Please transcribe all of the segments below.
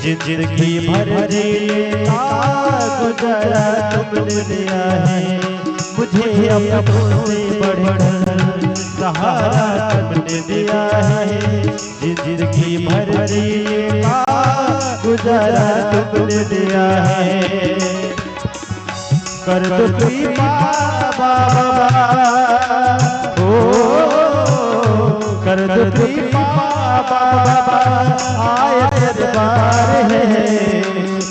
जिंदगी भर जीने का गुजारा तुमने दिया है, मुझे अपनों से बढ़कर सहारा तुमने दिया है। जिंदगी भर जीने का गुजारा तुमने दिया है। कर दो कृपा बाबा, ओ कर दो कृपा बाबा, आए दरबार है।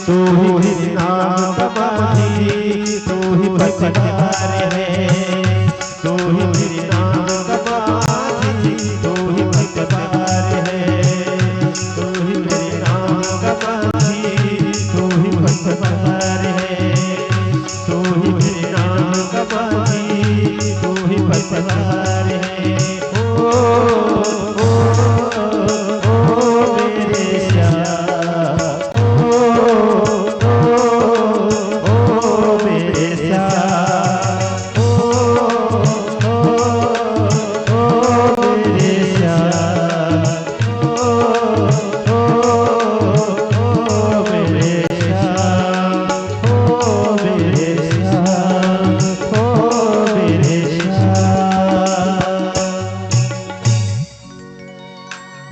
तू ही नाम कमाई, तू ही बचनार है। तू ही नाम कमाई, तू ही बचनार है। तू ही मेरे नाम कमाई, तू ही बचनार है। तू ही मेरे नाम कमाई, तू ही बचनार है।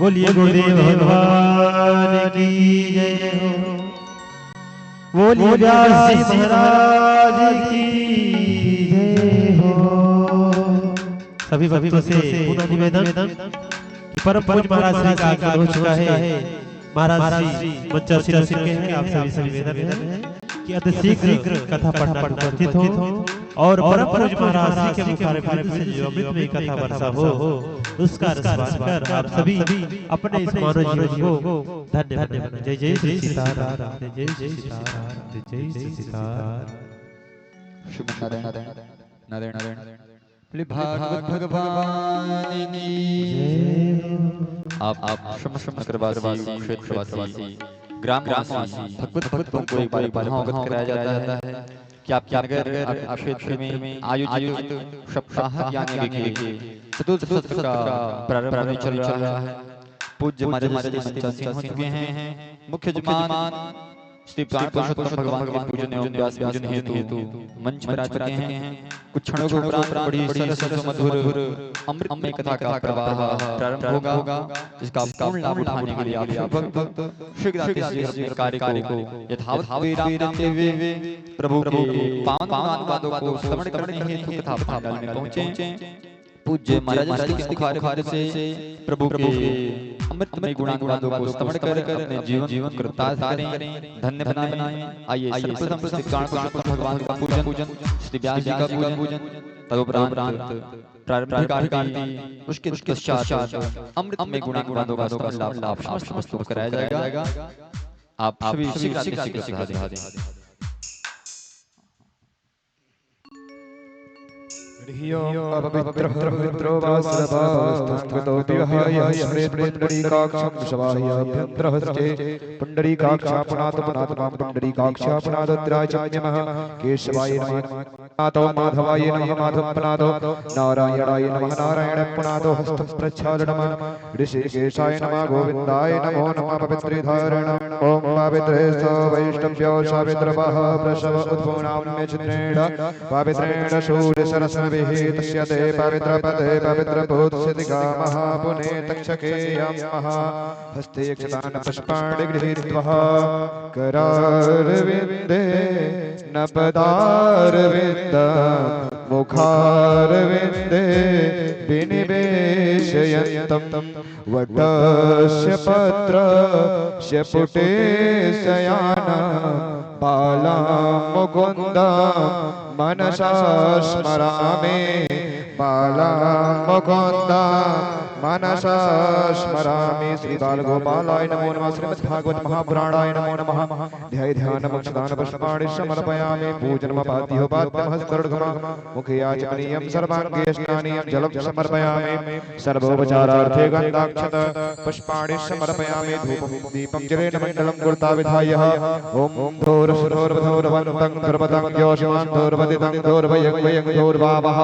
बोलिए गुरुदेव भगवान की जय हो। बोलिए व्यास जी महाराज की जय हो। सभी भक्तों से पुनः निवेदन कि परम पूज्य महाराज श्री का आगमन हो चुका है। महाराज श्री मंचर सिर सिर के हैं। आप सभी निवेदन है कि अति शीघ्र कथा पाठ उपस्थित हो और परम पूज्य महाराज श्री के मुखारबिंद से जो अमृतमय कथा वर्षा हो उसका रसपान कर आप सभी अपने इस मानव जीवन को धन्य बनाएं। जय जय श्री सीताराम, जय जय श्री सीताराम, जय जय श्री सीताराम। शुभ नारायण नारायण नारायण। भागवत भगवान की आप शम नगरवासी, क्षेत्रवासी, ग्रामवासी भगवत भक्तों को एक बार अवगत कराया जाता है कि आपके नगर क्षेत्र में आयोजित सप्ताह यानी कि चतुर्थ सत्र का प्रारंभ चल रहा है। पूज्य महाराज मंचन सिंह हो चुके हैं। मुख्य जमान श्री प्राण पुरुषोत्तम भगवान के पूजन एवं व्यास पूजन हेतु मंच पर आ चुके हैं। कुछ क्षणों के उपरांत बड़ी सरस मधुर अमृतमय कथा का प्रवाह प्रारंभ होगा, जिसका पूर्ण लाभ उठाने के लिए आप भक्त शीघ्र अपने कार्य को यथावत विराम देते हुए प्रभु के पावन अनुवादों को श्रवण करने हेतु कथा पंडाल में पहुंचे। पूज्य महाराज के मुखारबिंद से प्रभु के अमृतमय गुणानुवादों को श्रवण कर अपने जीवन कृतार्थ करें, धन्य बनाएं। आइए सर्वप्रथम श्री प्राण पुरुषोत्तम भगवान का पूजन, श्री व्यास जी का पूजन, तदुपरांत प्रारंभिक आरती, उसके पश्चात अमृतमय गुणानुवादों का लाभ समस्त कराया जाएगा। आप सभी शीघ्र दें। पवित्रो वासरभावस्तस्त्वतो विहाय स्मरेत् पुण्डरीकाक्षं शवाह्याभ्यन्तरहस्ते पुण्डरीकाक्षापणातपनात्मां पुण्डरीकाक्षापणादद्राजम्यमः केशवाय नमः नाथो माधवाय नमः माधवपनादो नारायणाय नमः नारायणपनादो हस्तप्रक्षाल नमः ऋषिकेशाय नमः गोविन्दाय नमो नमः पवित्रीधारण ओम पवित्रेषु वैष्णव्यो सावित्रवः प्रसव उद्भूनाम्य चित्रेण पवित्रेण शूरसरस्वभिः तस्य ते पवित्रपदे पवित्रभूतसिद्धिकामः पुने तक्षके यमः हस्ते यक्षतान् पुष्पाणि गृहीत्वा करारविन्दे नपदारविन्द मुखारविन्दे विनिवेशयन्तं वटस्य पत्रस्य पुटे शयाना बाला मुकुन्दा मनसा स्मरामि बाला मुकुन्दा मनसा स्मरामि। श्री बाल गोपालाय नमो नमः। श्रीमद्भागवत महापुराणाय नमो नमः। ध्याय ध्यान मोक्षदान पुष्पाणि समर्पयामि। पूजनमपाद्यो पाद्यमहस्कर्णघम मुखे आचमनीयं सर्वाङ्गे स्नानीयं जलं समर्पयामि। सर्वोपचारार्थे गन्धाक्षत पुष्पाणि समर्पयामि। धूपं दीपं जलेन मण्डलं गुरुता विधाय ओम धूर्वधूर्वन्तं ध्रुवतं ज्योतिषं धूर्वदितं धूर्वयं वयं धूर्वावः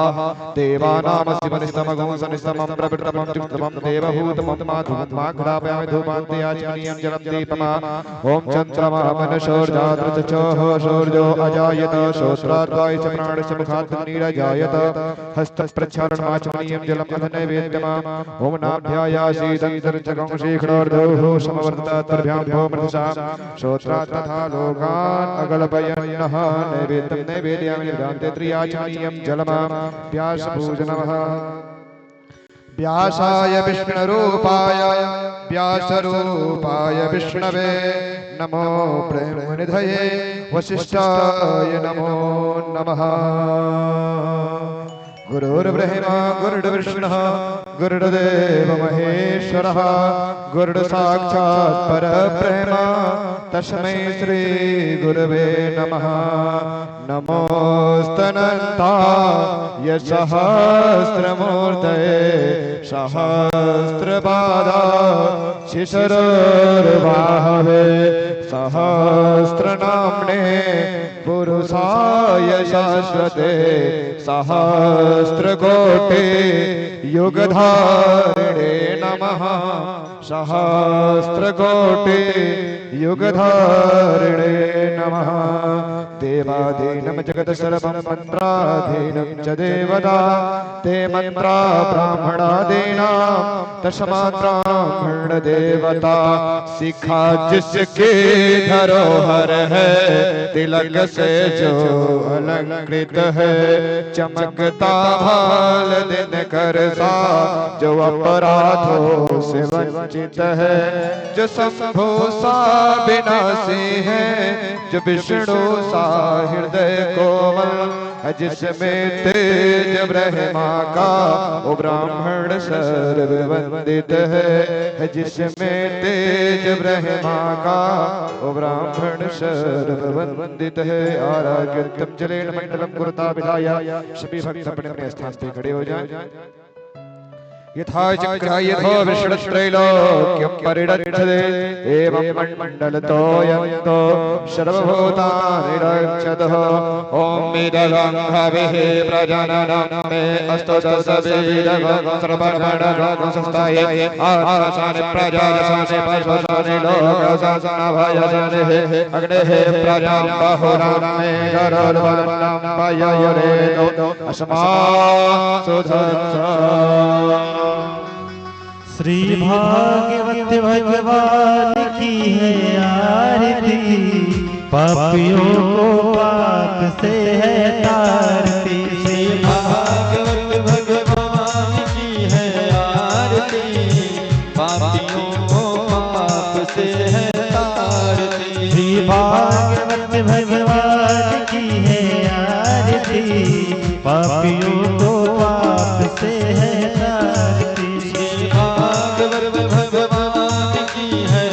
देवानामस्ति मनिस्तमगं सनिस्तमं प्रविष्टमं ध्रुवं देवभूतमं माघ्रापयामि धूपान्ते आचमनीयं जलं दीपमा ॐ चन्द्रमा मनसोर्जातृतचोः शौर्यो अजायत श्रोत्राद्वाय च प्राणस्य मुखात्मनीरजायत हस्तप्रक्षालनमाचमनीयं जलम् अधनैवेद्यमा ॐ नाभ्यायासीदन्तर्जगं शीघ्रोर्धौः समवर्ततर्भ्यां भोमृतसा श्रोत्रात् तथा लोकान् अगलपयन्नः नैवेद्यं नैवेद्यामि निभ्रान्ते त्रियाचमनीयं जलमा व्यासपूजनमः व्यासाय विष्णुरूपाय व्यासरूपाय विष्णवे नमो प्रेमनिधये वसिष्ठाय नमो नमः गुरुर्ब्रह्मा गुरुर्विष्णुः गुरुर्देव महेश्वरः गुरुर्साक्षात् परब्रह्म तस्मै श्री गुरवे नमः नमोस्तनन्ताय सहस्रमूर्तये सहस्रपादा शिशरोर्बाहवे सहस्रनाम्ने पुरुषाय शाश्वते सहस्रकोटि युगधारिणे नमः सहस्रकोटि युगधारिणे नमः देवाधीनं जगत् सर्वं मन्त्राधीनं च देवता ते मन्त्रा ब्राह्मणादीनां दशमात्राह्मण देवता सिखा जिसके धरोहर है तिलक से जो अलंकृत है चमकता भाल दिन कर सा जो अपराधों से वंचित है जो शंभु सा विनाशी है जो विष्णु सा हृदय कोमल जिसमें तेज ब्रह्मा का वो ब्राह्मण सर्ववंदित है जिसमें तेज ब्रह्मा का वो ब्राह्मण सर्ववंदित है आराग्यम जलेन मंडलम गुरुता विधाय सभी भक्त अपने अपने स्थान पे खड़े हो जाएं यथा चक्रायथो विष्णुत्रैलोक्यं परिरक्षते एवं मण्डलतोऽयन्तो सर्वभूतानि रक्षतः ॐ मिदगङ्घविः प्रजननं मे अस्तु तस्वीरगं सर्वमण्डलं संस्थाय आत्मसानि प्रजासानि पशुसानि लोकशासनभयसानिः अग्नेः प्रजां बहुरां मे गरुर्वन्नं पययुरेतो अस्मात् सुधत्सा श्री भागवत भगवान की है आरती पापियों को पाप से है तारती श्री भागवत भगवान की है आरती पापियों को पाप से है तारती श्री भागवत भगवान की है आरती पापियों को पाप से है तारती श्री भागवत भगवान की है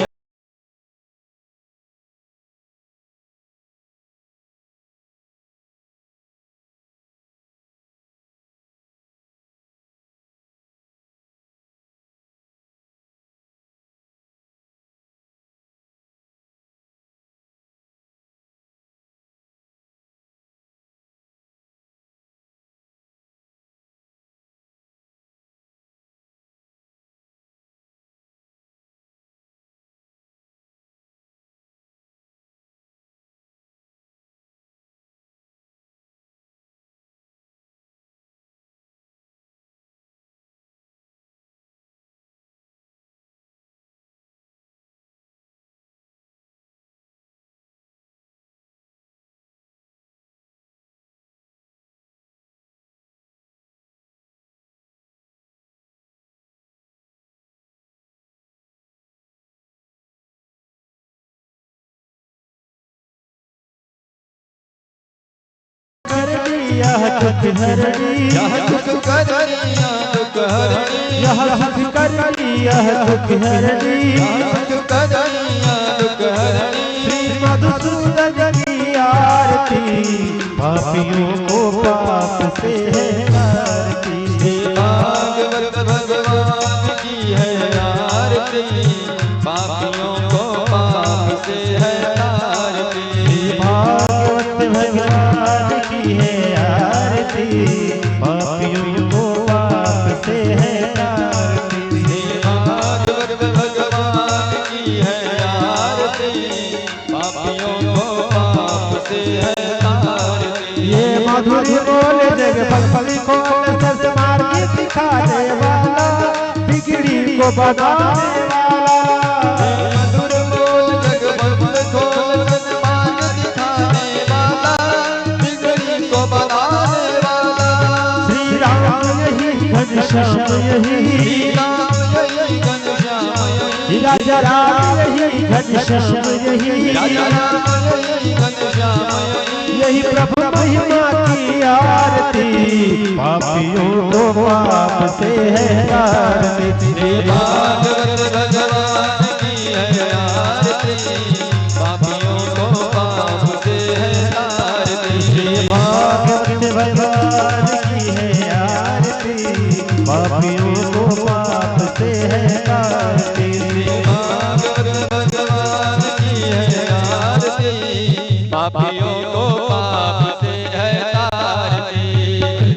यह दुख हरणी यह दुख हरणी दुख हरणी यह सुख करनी यह दुख हरणी दुख हरणी दुख हरणी श्री मधुसूदन की आरती पापियों को पाप से है तारती श्री भागवत भगवान की है आरती पापियों को पाप से है तारती भागवत भगवान की है आरती पापियों को पाप से है तारती दिखाने वाला, बिगड़ी को बनाने वाला। मधुर बोल जगबंद खोल, सन्मार्ग दिखाने वाला, बिगड़ी को बनाने वाला। श्री राम यही घनश्याम यही, श्री राम यही घनश्याम यही, राजा राम यही घनश्याम यही, राजा राम यही घनश्याम यही। यही प्रभु महिमा की आरती, पापियों को पाप से है आरती। भागवत भगवान की है आरती, पापियों को पाप से है आरती। भागवत भगवान की है आरती, पापियों को पाप से है आरती। भागवत भगवान की है आरती, पापियों को पाप से है आरती।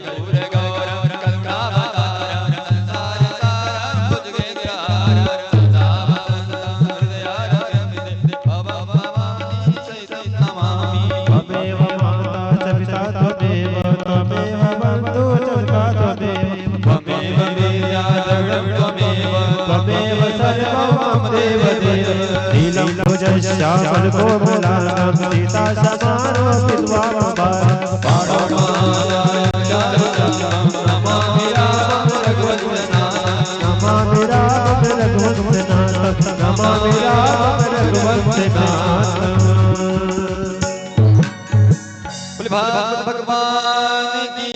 गौर गौरव करुणावतारम, संसार सारम भुजगेन्द्रहारम, संतापहरं हृदयारण्यं भवभवानी चैतन्यं नमामि। त्वमेव माता च पिता त्वमेव, त्वमेव बन्धु च सखा त्वमेव, त्वमेव विद्या द्रविणं त्वमेव, त्वमेव सर्वं मम देव देव। नीलं भुजश्यामल कोमलांगं, सीता समारो विद्वान् नमामि रामं रघुवंशनाथं, नमामि रामं रघुवंशनाथं, नमामि रामं रघुवंशनाथं। बोले भागवत भगवान की।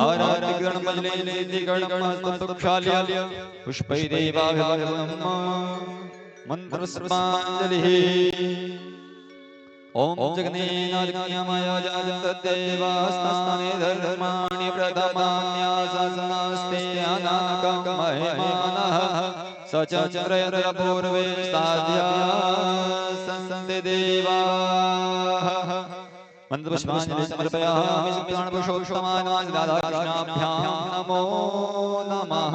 आराध्य गण मजले गणम मस्तक्षाल्य, पुष्पै देवाभिवादनम्, मंत्र पुष्पांजलिः। ओम जगन्नाथाय तद्देवास्तानि धर्माणि प्रथमान्यासनास्ते अनाकं महिमानः, सचन्द्रय पूर्वे साध्या सन्ति देवाः। मंत्रपुष्पांजलि समर्पयामि प्राणपुरुषोत्तमाय राधाकृष्णाभ्यां नमो नमः।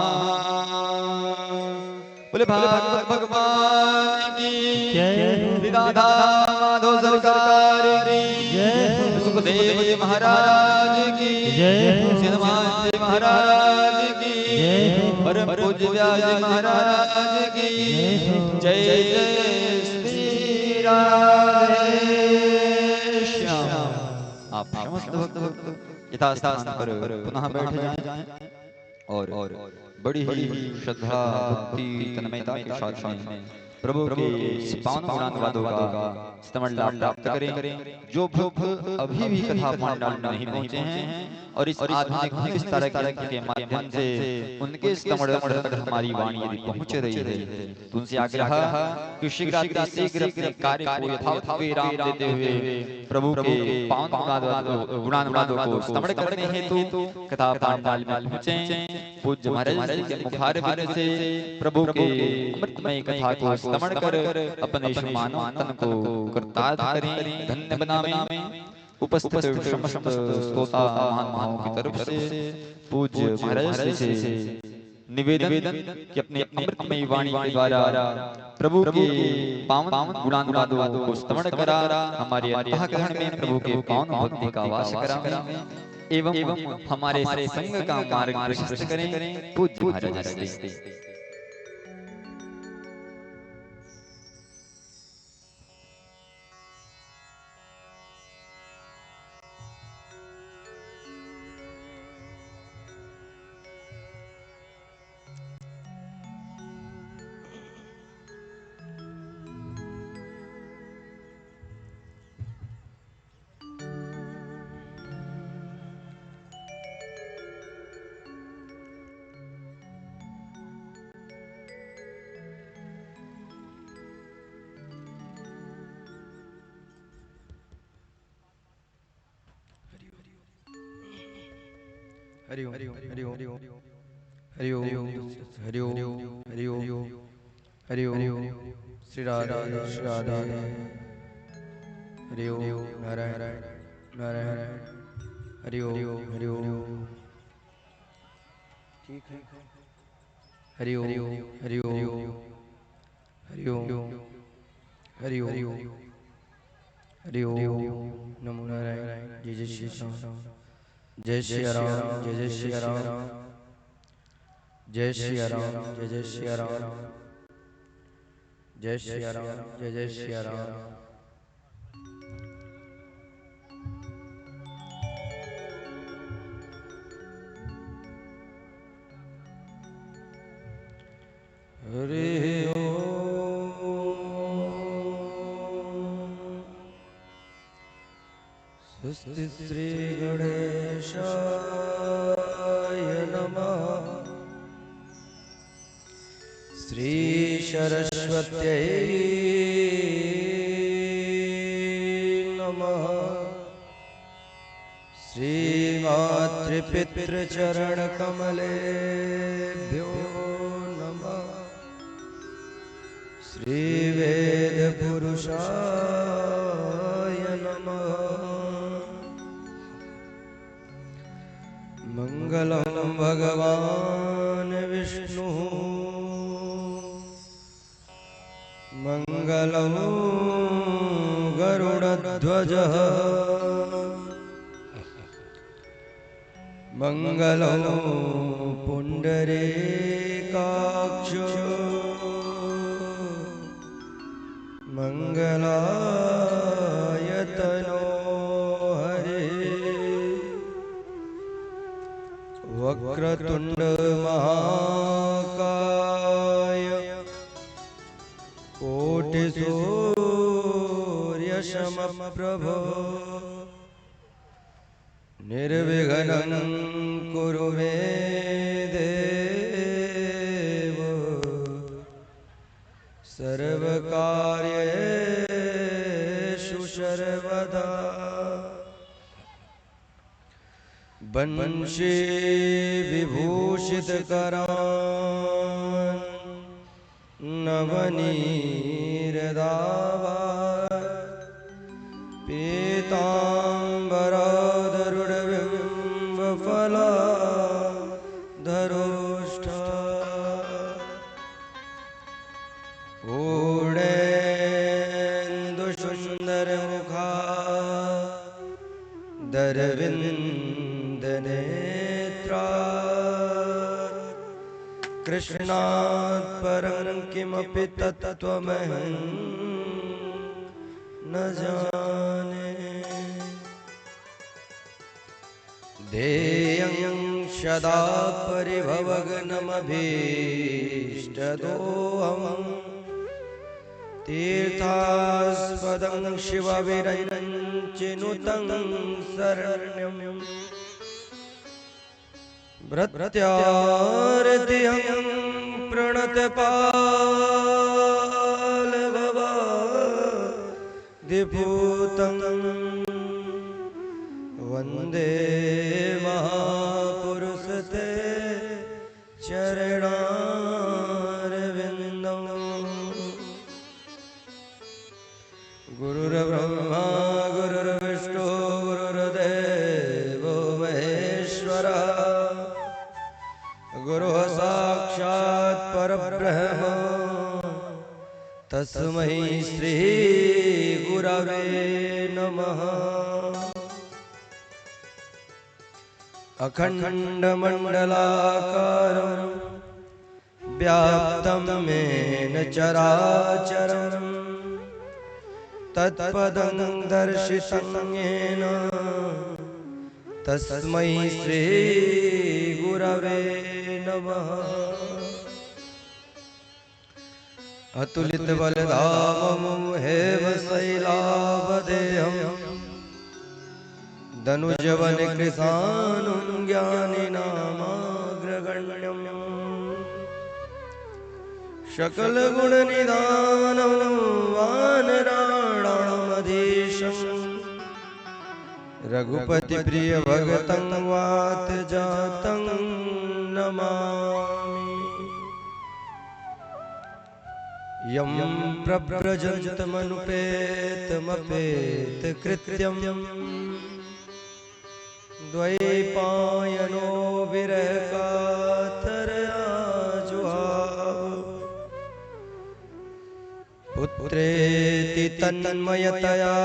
बोले भागवत भगवान की जय। राधा माधव सरकार की जय। सुखदेव जी महाराज की जय। हनुमान जी महाराज की जय। परम पूज्य व्यास जी महाराज की जय। जय श्री राधे श्याम। आप समस्त भक्त यथास्थान पर पुनः बैठ जाएं और बड़ी ही श्रद्धा भक्ति तन्मयता के साथ में प्रभु के पावन गुणानुवादों का स्तमन लाभ प्राप्त करें। जो भक्त अभी भी कथा पांडाल में नहीं पहुंचे हैं और इस आधुनिक विस्तार के माध्यम से उनके स्तमन तक हमारी वाणी यदि पहुंच रही है तो उनसे आग्रह कि शीघ्र अपने कार्य को यथावत विराम देते हुए प्रभु के पावन गुणानुवादों को स्तमन करने हेतु कथा पांडाल में पहुंचे। पूज्य महाराज के मुखारबिंद से प्रभु के अमृतमय कथा को स्तमन कर अपने मानव तन को कृतार्थ करें, धन्य बनावें। उपस्थित समस्त श्रोता महानुभावों की तरफ से पूज्य महाराज से निवेदन कि अपने अमृतमय वाणी के द्वारा प्रभु के पावन गुणानुवादों को स्तमन करा हमारे अंतःकरण में प्रभु के पावन भक्ति का वास करा एवं हमारे संग का मार्ग प्रशस्त करें। पूज्य महाराज से हरि ओम हरि ओम हरि ओम हरि ओम हरि ओम हरि ओम हरि ओम श्री राधा श्री राधा हरि ओम नारायण नारायण हरि ओम हरि ओम ठीक है हरि ओम हरि ओम हरि ओम हरि ओम हरि ओम नमो नारायण जय जय श्री राम जय श्री राम जय जय श्री राम। जय श्री राम, जय जय श्री राम, जय श्री राम, जय जय श्री राम। हरि ओम। स्वस्ति श्री गणेशाय नमः। श्री सरस्वत्यै नमः। श्री मातृपितृचरणकमलेभ्यो नमः। श्री वेद पुरुषाय नमः। मंगलम भगवान विष्णु, मंगलम गरुड़ध्वज, मंगलम पुंडरीकाक्ष, मंगलायतनो हरे। वक्रतुंड महाकाय, कोटि सूर्य समप्रभ, निर्विघ्नं कुरु मे देव, सर्वकार्येषु सर्वदा। बंशी विभूषित करान, नवनीरदावा, पीताम्बरधरुडबिम्बफला धरोष्ठा। पूर्णेन्दुसुन्दरमुखा दरविन्दनेत्रा। कृष्णात् परं किमपि तत्त्वमहं न जाने। ध्येयं सदा परिभवग्नमभीष्टदोहं, तीर्थास्पदं शिवविरञ्चिनुतं शरण्यम्। भृत्यार्तिहं प्रणतपालभवादिभूतं, वन्दे महापुरुषते चरणारविन्दम्। गुरुर्ब्रह्मा गुरुर्विष्णु गुरुर्देवो महेश्वरः, गुरुः साक्षात् परब्रह्म, तस्मै श्री गुरवे नमः। अखण्डमण्डलाकारं व्याप्तं येन चराचरं, तत्पदं दर्शितं येन, तस्मै श्री गुरवे नमः। अतुलित बलधामं हेमशैलावदेहं, धनुजवन कृशानुं ज्ञानिनामाग्रगण्यं, सकलगुणनिधानं वानराणामधीशं, रघुपति प्रिय भगतं वात जातं नमामि। यं प्रव्रजन्तमनुपेतमपेतकृत्यं, द्वैपायनो विरहकातरया जुहाव। पुत्रेति तन्मयतया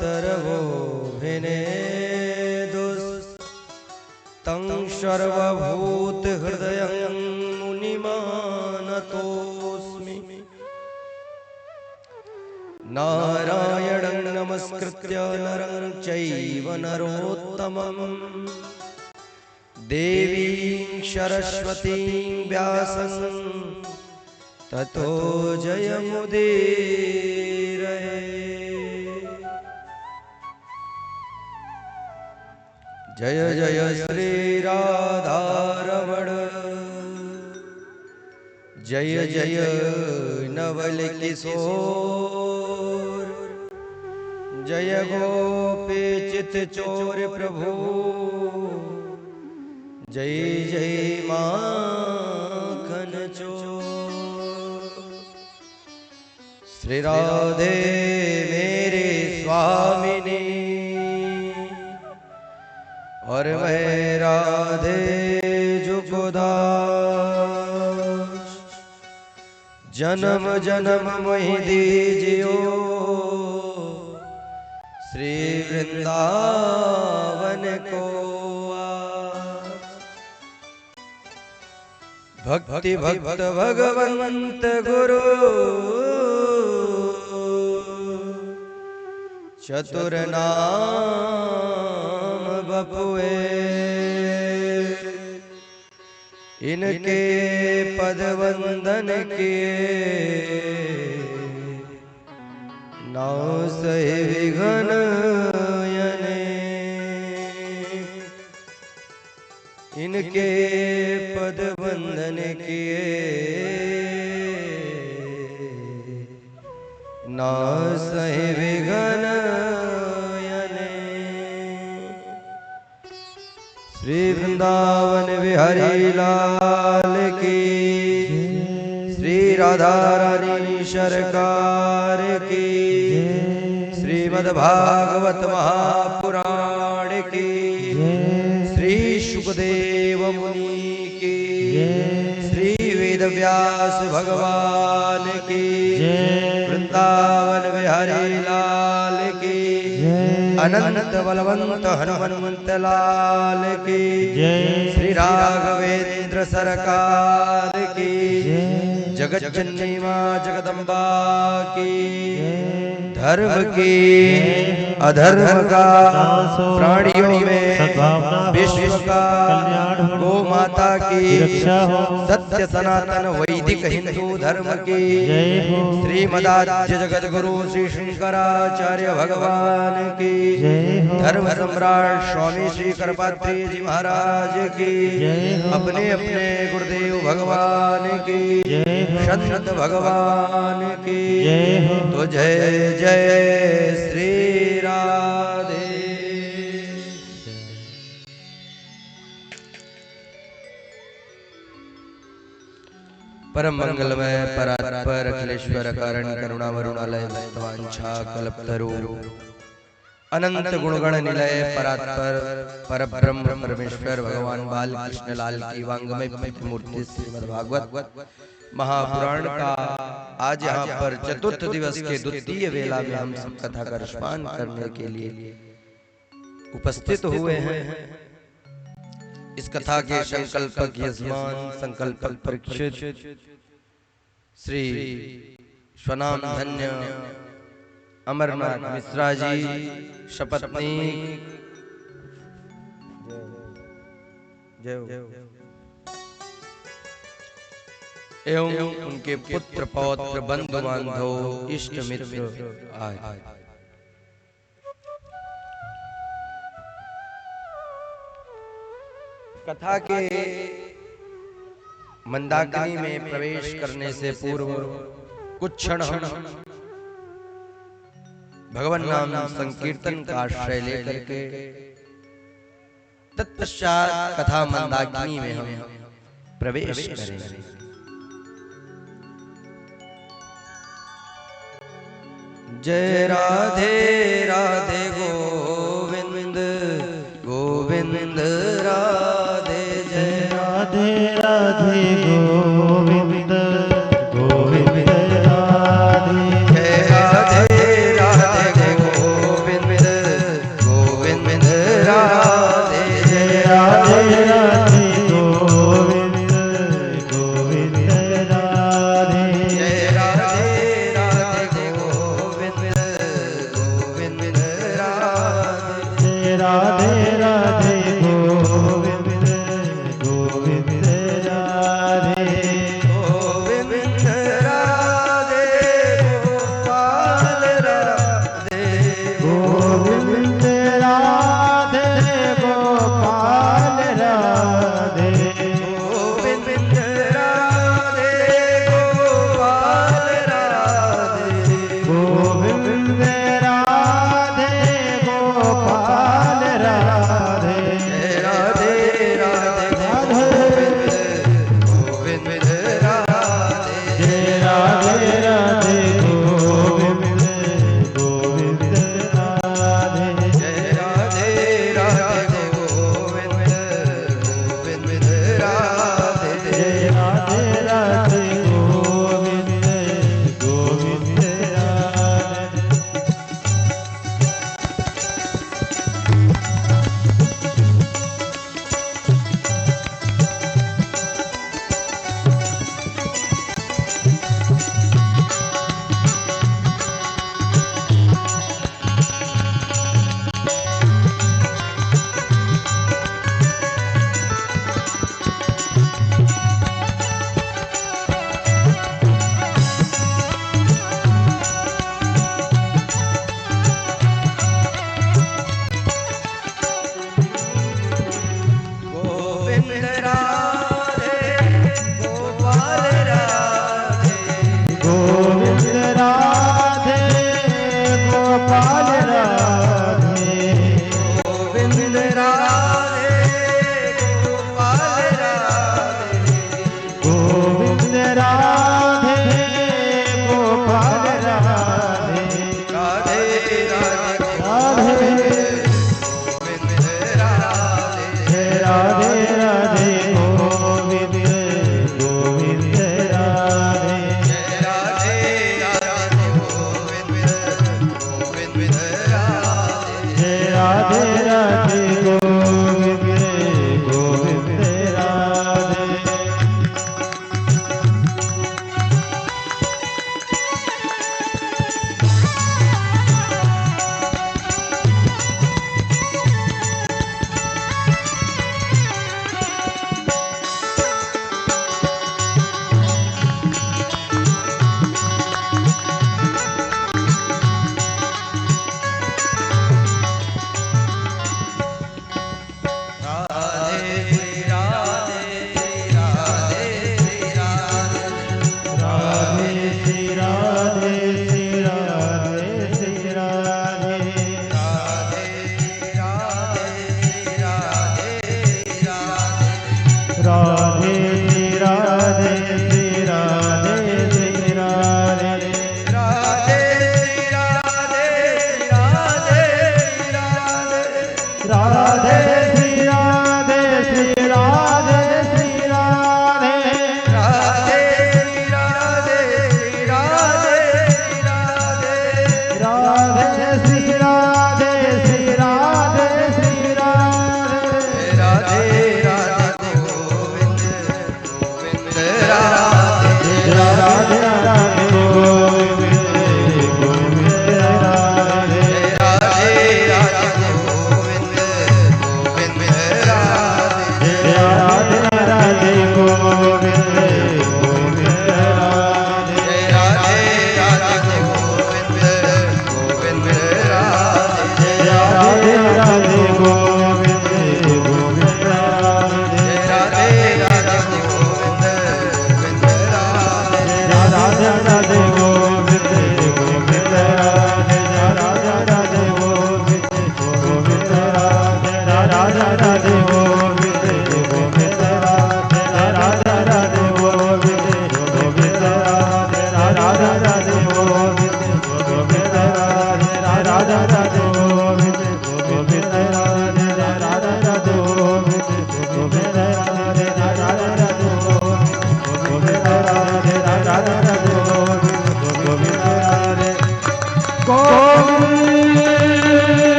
तरवोऽभिनेदुस्तं सर्वभूतहृदयं नारायणं नमस्कृत्य नरं चैव नरोत्तमं देवीं सरस्वतीं व्यासं ततो जयमुदीरये। जय जय श्री राधारमण जय जय नवल किशोर जय गोपी चित चोर प्रभु जय जय माखन चोर। श्री राधे मेरे स्वामिनी और मैं राधे जुगदास जन्म जन्म मोहि दीजियो श्री वृंदावन को आस। भक्ति भक्त भगवंत गुरु चतुर नाम बपुए इनके पद वंदन किए नौ सही विघ्न यने। इनके पद वंदन किए नौ सही विघ्न यने। श्री वृंदावन बिहारी लाल की, श्री राधा रानी सरकार की, श्रीमद्भागवत महापुराण की, श्री सुखदेव मुनि की, श्री वेद व्यास भगवान की, वृंदावन बिहारी लाल की, अनंत बलवंत हनुमंत लाल की, श्री राघवेंद्र सरकार की, जगत जननी मां जगदम्बा की, धर्म की अधर्म का प्राणियों में विश्व का गो माता की, सत्य सनातन वैदिक हिंदू धर्म की, श्रीमदाचार्य जगत गुरु श्री शंकराचार्य भगवान की, धर्म सम्राट स्वामी श्री करपात्री जी महाराज की, अपने अपने गुरुदेव भगवान की, संत भगवान की, तो जय जय श्री राधे। परम मंगलमय परात्पर अखिलेश्वर कारण करुणा वरुणालय भक्तवांछा कल्पतरु अनंत गुणगण निलय परात्पर परब्रह्म परमेश्वर भगवान बाल कृष्ण लाल की वांगमय मूर्ति श्रीमद्भागवत महापुराण का आज यहाँ पर चतुर्थ दिवस के द्वितीय वेला में हम सब कथा का रसपान करने के लिए उपस्थित हुए हैं। इस कथा के संकल्पक यजमान संकल्पक परीक्षित श्री स्वनाम धन्य अमरनाथ मिश्रा जी शपथनी एवं उनके पुत्र पौत्र बंधु बांधव इष्ट मित्र आए। कथा के मंदाकिनी में प्रवेश करने से पूर्व कुछ क्षण हम भगवान नाम संकीर्तन का आश्रय लेकर के तत्पश्चात कथा मंदाकिनी में हम प्रवेश करेंगे। जय राधे राधे गोविंद गोविंद राधे, जय राधे राधे गोविंद गोविंद राधे, जय राधे राधे गोविंद गोविंद राधे, जय राधे राधे राधे गोविंद गोविंद राधे, जय राधे राधे गोविंद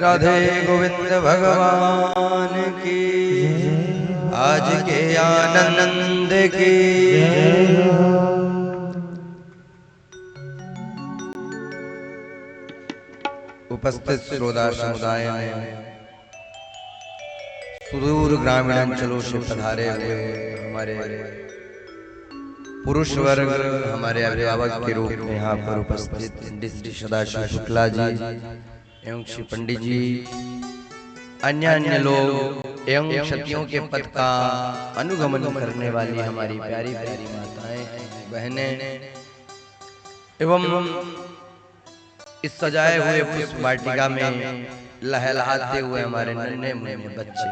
राधे गोविंद भगवान की आज के आनंद की। उपस्थित श्रोता समुदाय में सुदूर ग्रामीण अंचलों से पधारे हुए हमारे पुरुष वर्ग, हमारे अभिभावक के रूप में यहाँ पर उपस्थित श्री सदाशिव शुक्ला जी एवं श्री पंडित जी, अन्य लोग एवं क्षत्रियों के पद का अनुगमन करने वाली हमारी प्यारी प्यारी माताएं बहनें एवं इस सजाए हुए पुष्प वाटिका में लहलहाते हुए हमारे नन्हे मुन्ने बच्चे,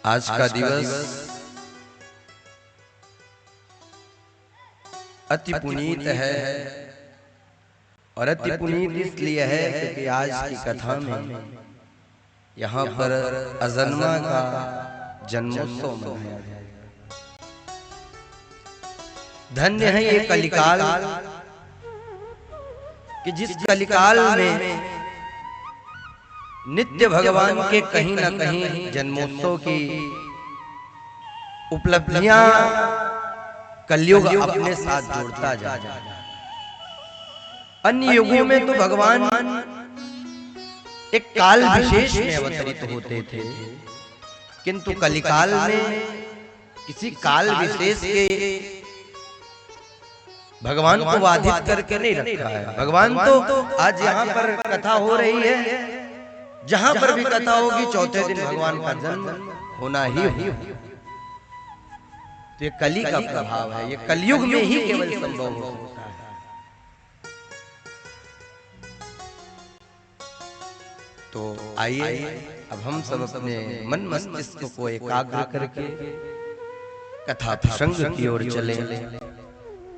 आज का दिवस अति पुनीत है और अति पुनीत इसलिए है क्योंकि आज की कथा में यहाँ पर अजन्मा का जन्मोत्सव मनाया जाएगा। धन्य है ये कलिकाल कि जिस कलिकाल में नित्य भगवान के कहीं न कहीं जन्मोत्सव की उपलब्धियां कलयुग अपने साथ जोड़ता जा रहा है। अन्य युगों में तो भगवान एक काल विशेष में अवतरित होते थे, किंतु कलिकाल में किसी काल विशेष के भगवान को बाधित करके नहीं रखा है। भगवान तो आज यहाँ पर कथा हो रही है, जहां पर भी कथा होगी चौथे दिन भगवान का जन्म होना ही हो। तो ये कली का प्रभाव है, ये कलयुग में ही केवल संभव हो सकता है। तो आइए अब हम सब अपने मन मस्तिष्क को एकाग्र करके कथा प्रसंग की ओर चले।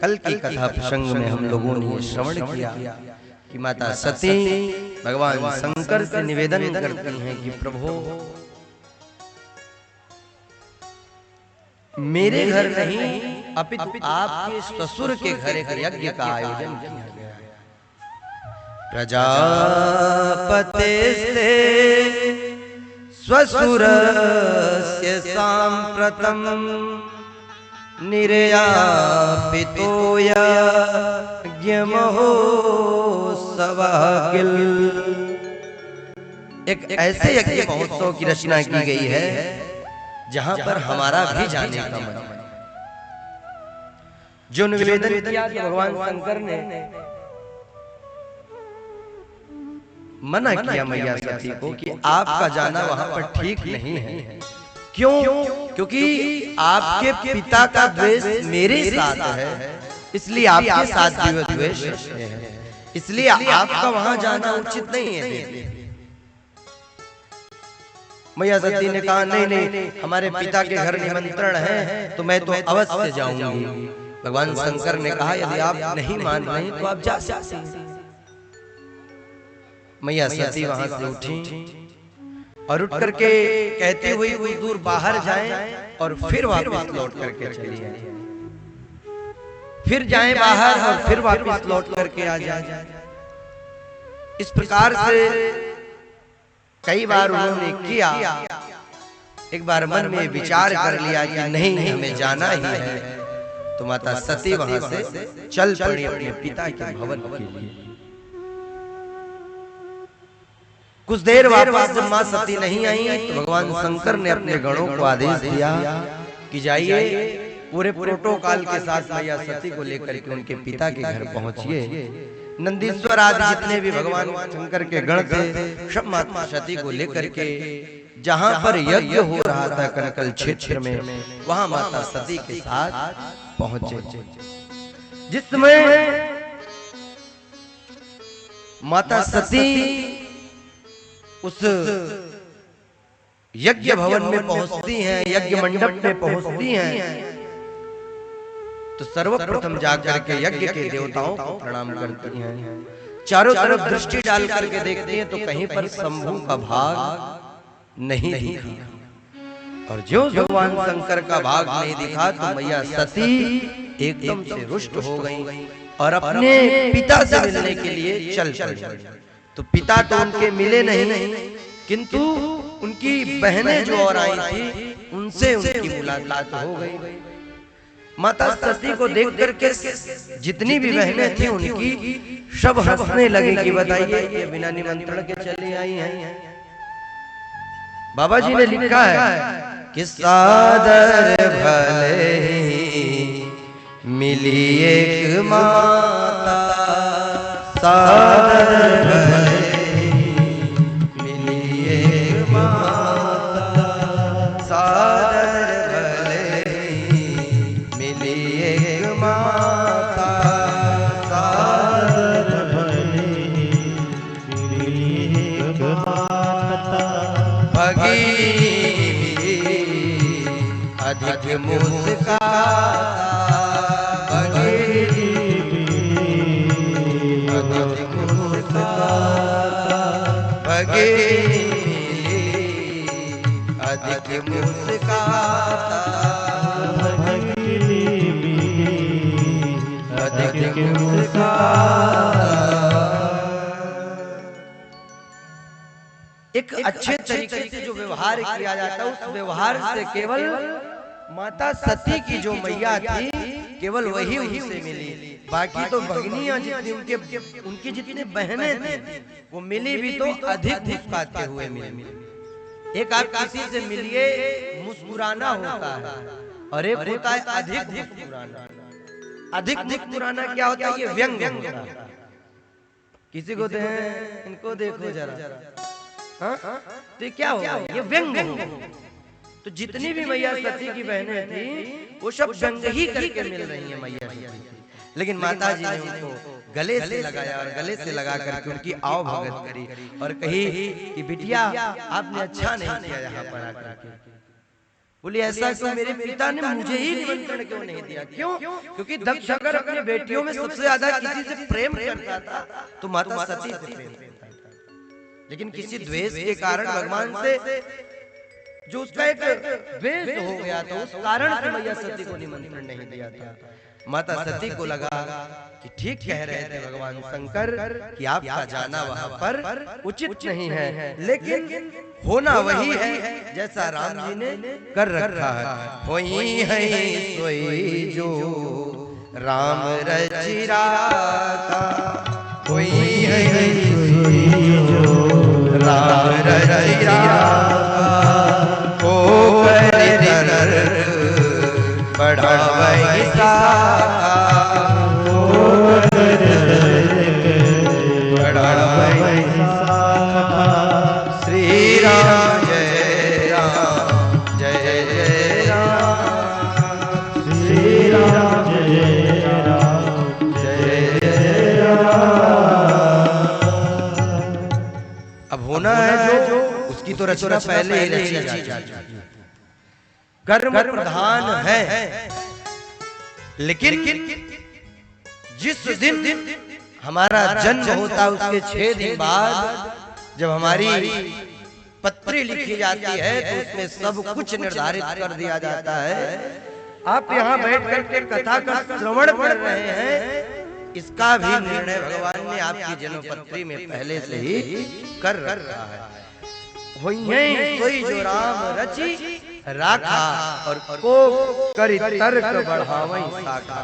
कल की कथा प्रसंग में हम लोगों ने श्रवण किया कि माता सती भगवान शंकर से निवेदन करती हैं कि प्रभु मेरे घर नहीं अपितु आपके ससुर के घर एक यज्ञ का आयोजन किया गया है। प्रजापते से स्वसुरस्य सांप्रतम निर्यापितो यज्ञमहो सवाकिल। एक ऐसे यज्ञ महोत्सव की रचना की गई है जहां पर हमारा भी जाने का मन है। जो निवेदन किया कि भगवान शंकर ने मना किया मैया सती को कि आपका जाना वहां पर ठीक नहीं है। क्यों? क्योंकि आपके पिता का द्वेष मेरे साथ है, इसलिए आपके साथ भी द्वेष है, इसलिए आपका वहां जाना उचित नहीं है। मैया सती ने कहा नहीं नहीं, हमारे पिता के घर निमंत्रण है तो मैं तो अवश्य जाऊंगी। भगवान शंकर ने कहा यदि आप नहीं मान रहे तो आप जा सकते हैं। मैया सती वहां से उठी और उठ करके कहती हुई कुछ दूर बाहर जाएं और फिर वापस लौट करके चली आए, फिर जाएं बाहर और फिर वापस लौट करके आ जाए। इस प्रकार से कई बार उन्होंने किया। एक बार मन में विचार कर लिया कि नहीं हमें जाना ही है, तो माता सती वहां से चल पड़ी अपने पिता के भवन के लिए। कुछ देर वापस जब मां सती नहीं आई तो भगवान शंकर ने अपने गणों को आदेश दिया कि जाइए पूरे प्रोटोकॉल के साथ मैया सती को लेकर के उनके पिता के घर पहुंचिए। नंदीश्वर आदि जितने भी भगवान शंकर के गण थे सब माता सती को लेकर के जहां पर यज्ञ हो रहा था कनकल क्षेत्र में, वहां माता सती के साथ पहुंचे। जिस समय माता सती उस यज्ञ भवन में पहुंचती हैं, यज्ञ मंडप में पहुंचती हैं, तो सर्वप्रथम जाकर के यज्ञ के देवताओं को प्रणाम करती हैं। चारों तरफ दृष्टि डाल करके देखती हैं तो कहीं पर शंभु का भाग नहीं दिखा, और जो भगवान शंकर का भाग नहीं दिखा तो मैया सती एकदम से रुष्ट हो गई और अपने पिता से मिलने के लिए चल पड़ी। तो पिता तो उनके मिले नहीं, किंतु उनकी बहनें जो और आई थी उनसे उनकी मुलाकात हो गई। माता सती को देख करके जितनी भी बहनें थी उनकी सब हंसने लगे कि बताइए ये बिना निमंत्रण के चली आई हैं। बाबा जी ने लिखा है कि सादर भले ही मिली एक माता, सादर भले मिली एक माता, सादर भले मिली एक माता, सादर भले मिली एक माता, भगी अधिक मुस्काता, अधिक मुस्काता, अधिक मुस्काता। एक अच्छे तरीके से जो व्यवहार किया जाता है उस व्यवहार से केवल माता सती की जो मैया थी केवल वही उनसे मिली, बाकी तो भगनियां जितनी उनकी जितनी बहनें थी वो मिली भी तो अधिक मुस्कुराते हुए मिली। एक आप किसी से मिलिए मुस्कुराना होता है और एक होता है अधिक मुस्कुराना। अधिक मुस्कुराना क्या होता है? ये व्यंग होता है। किसी को इनको देखो जरा, हाँ तो क्या होगा? ये व्यंग होगा। तो जितनी भी मैया सती की बहनें थी वो सब व्यंग ही करके मिल रही है मैया सती, लेकिन माता जी ने उनको गले से लगाया और गले से लगा करके उनकी आओ भगत करी और कही कि बिटिया आपने अच्छा नहीं किया यहाँ पर आकर के। बोली ऐसा क्यों? मेरे पिता ने मुझे ही निमंत्रण क्यों नहीं दिया? क्यों? क्योंकि दक्ष अगर अपने बेटियों में सबसे ज्यादा किसी से प्रेम करता था तो माता सती से प्रेम करता था, लेकिन किसी द्वेष के कारण भगवान से जो उसका एक द्वेष हो गया था उस कारण से मैया सती को निमंत्रण नहीं दिया था। माता सती को लगा कि ठीक कह रहे थे भगवान शंकर कि आपका जाना वहां पर उचित नहीं है, लेकिन होना वही है जैसा राम जी ने कर रखा है। वही है सोई जो राम रचिरा का, वही है सोई जो राम रचिरा श्री राम जय राम जय जय राम, श्री राम जय राम जय जय राम। अब होना है जो उसकी तो रचना पहले ही रची जा चुकी। कर्म प्रधान है, लेकिन जिस दिन हमारा जन्म होता उसके 6 दिन बाद जब हमारी पत्री लिखी जाती है तो उसमें सब कुछ निर्धारित कर दिया जाता है। आप यहाँ बैठ करके कथा का श्रवण कर रहे हैं, इसका भी निर्णय भगवान ने आपकी जन्म पत्री में पहले से ही कर रखा है। होई जो राम रची राखा और को करि तर्क बढ़ावई साखा।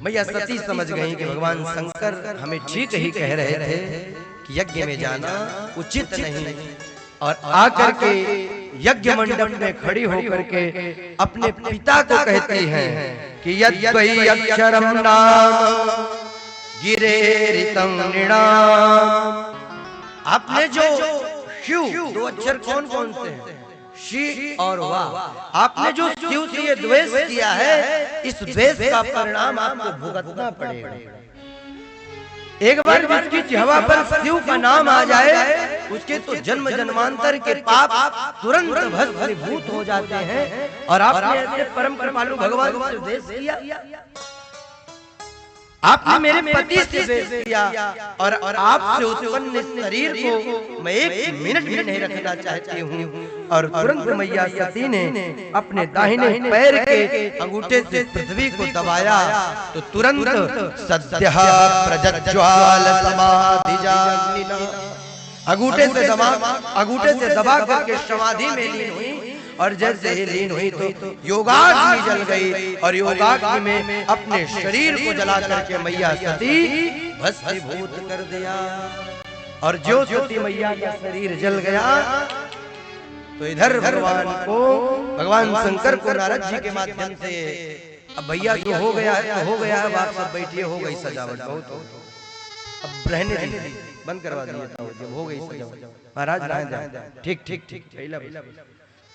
मैया सती समझ गई कि भगवान शंकर हमें ठीक ही कह रहे थे कि यज्ञ में जाना उचित नहीं, और आकर के यज्ञ मंडप में खड़ी होकर के अपने पिता को कहती हैं कि यद्वै अक्षरम नाम गिरे ऋतं नृणाम। आपने जो शिव, 2 अक्षर कौन कौन से हैं? शी और वा। आपने जो शिव से ये द्वेष किया है, इस द्वेष का परिणाम आपको भुगतना पड़ेगा। एक बार जिसकी जिह्वा पर शिव का नाम आ जाए, उसके तो जन्म जन्मांतर के पाप तुरंत भस्मीभूत हो जाते हैं। और आपने ऐसे परम कृपालु भगवान से द्वेष किया, आपने मेरे पति से द्वेष किया, और आपसे उत्पन्न शरीर को मैं 1 मिनट भी नहीं रखना चाहती हूँ। और तुरंत मैया सती ने अपने दाहिने पैर के अंगूठे से पृथ्वी को दबाया तो तुरंत सद्यः प्रज्ज्वाल समाधिजाग्निना, अंगूठे से दबा करके समाधि में लीन हुई। और जैसे ही लीन हुई तो योगाग्नि जल गई, और योगाग्नि में अपने शरीर को जला करके मैया सती भस्मीभूत कर दिया। और जो सती मैया का शरीर जल गया तो इधर भगवान शंकर को नारद जी के माध्यम से, अब भैया जो हो गया है तो हो गया है, आप सब बैठिए, हो गई सजावट, बहुत हो, अब रहने दीजिए, बंद करवा दिया था, जब हो गई सजावट महाराज ठीक ठीक ठीक।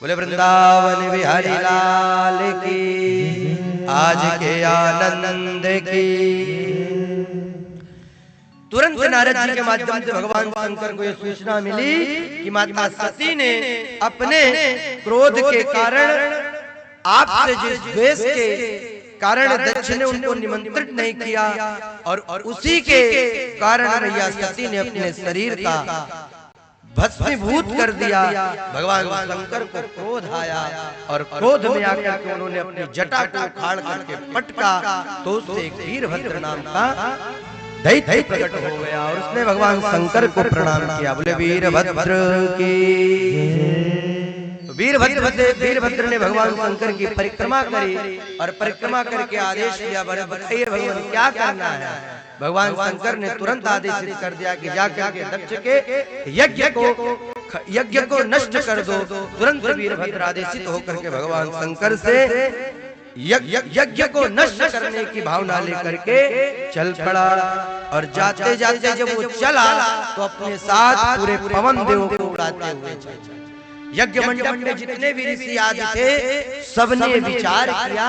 बोले वृंदावन बिहारी लाल की, आज के आनंद की। तुरंत नारद जी के माध्यम से भगवान शंकर को यह सूचना मिली कि माता सती ने अपने क्रोध के कारण, आपसे जिस द्वेष के कारण दक्ष ने उनको निमंत्रित नहीं किया, और उसी के कारण मैया सती ने अपने शरीर का भस्मीभूत कर दिया। भगवान शंकर को क्रोध आया, और क्रोध में आकर के उन्होंने अपनी जटा को उखाड़ करके पटका, तो उससे एक वीरभद्र नाम का दैत्य प्रकट हो गया, और उसने भगवान शंकर को प्रणाम किया। बोले वीरभद्र की। वीरभद्र ने भगवान शंकर की परिक्रमा करी, और परिक्रमा करके आदेश दिया, बड़े बताइए भगवान क्या करना है। भगवान शंकर ने तुरंत आदेश कर दिया कि जाकर के दक्ष के यज्ञ को नष्ट कर दो। तुरंत वीरभद्र आदेशित होकर के भगवान शंकर से यज्ञ को नष्ट करने की भावना लेकर के चल पड़ा। और जाते जाते जब वो चला तो अपने साथ पूरे पवन देवों को उड़ाते हुए चला। यज्ञ मंडप में जितने भी ऋषि आदि थे, सबने विचार किया,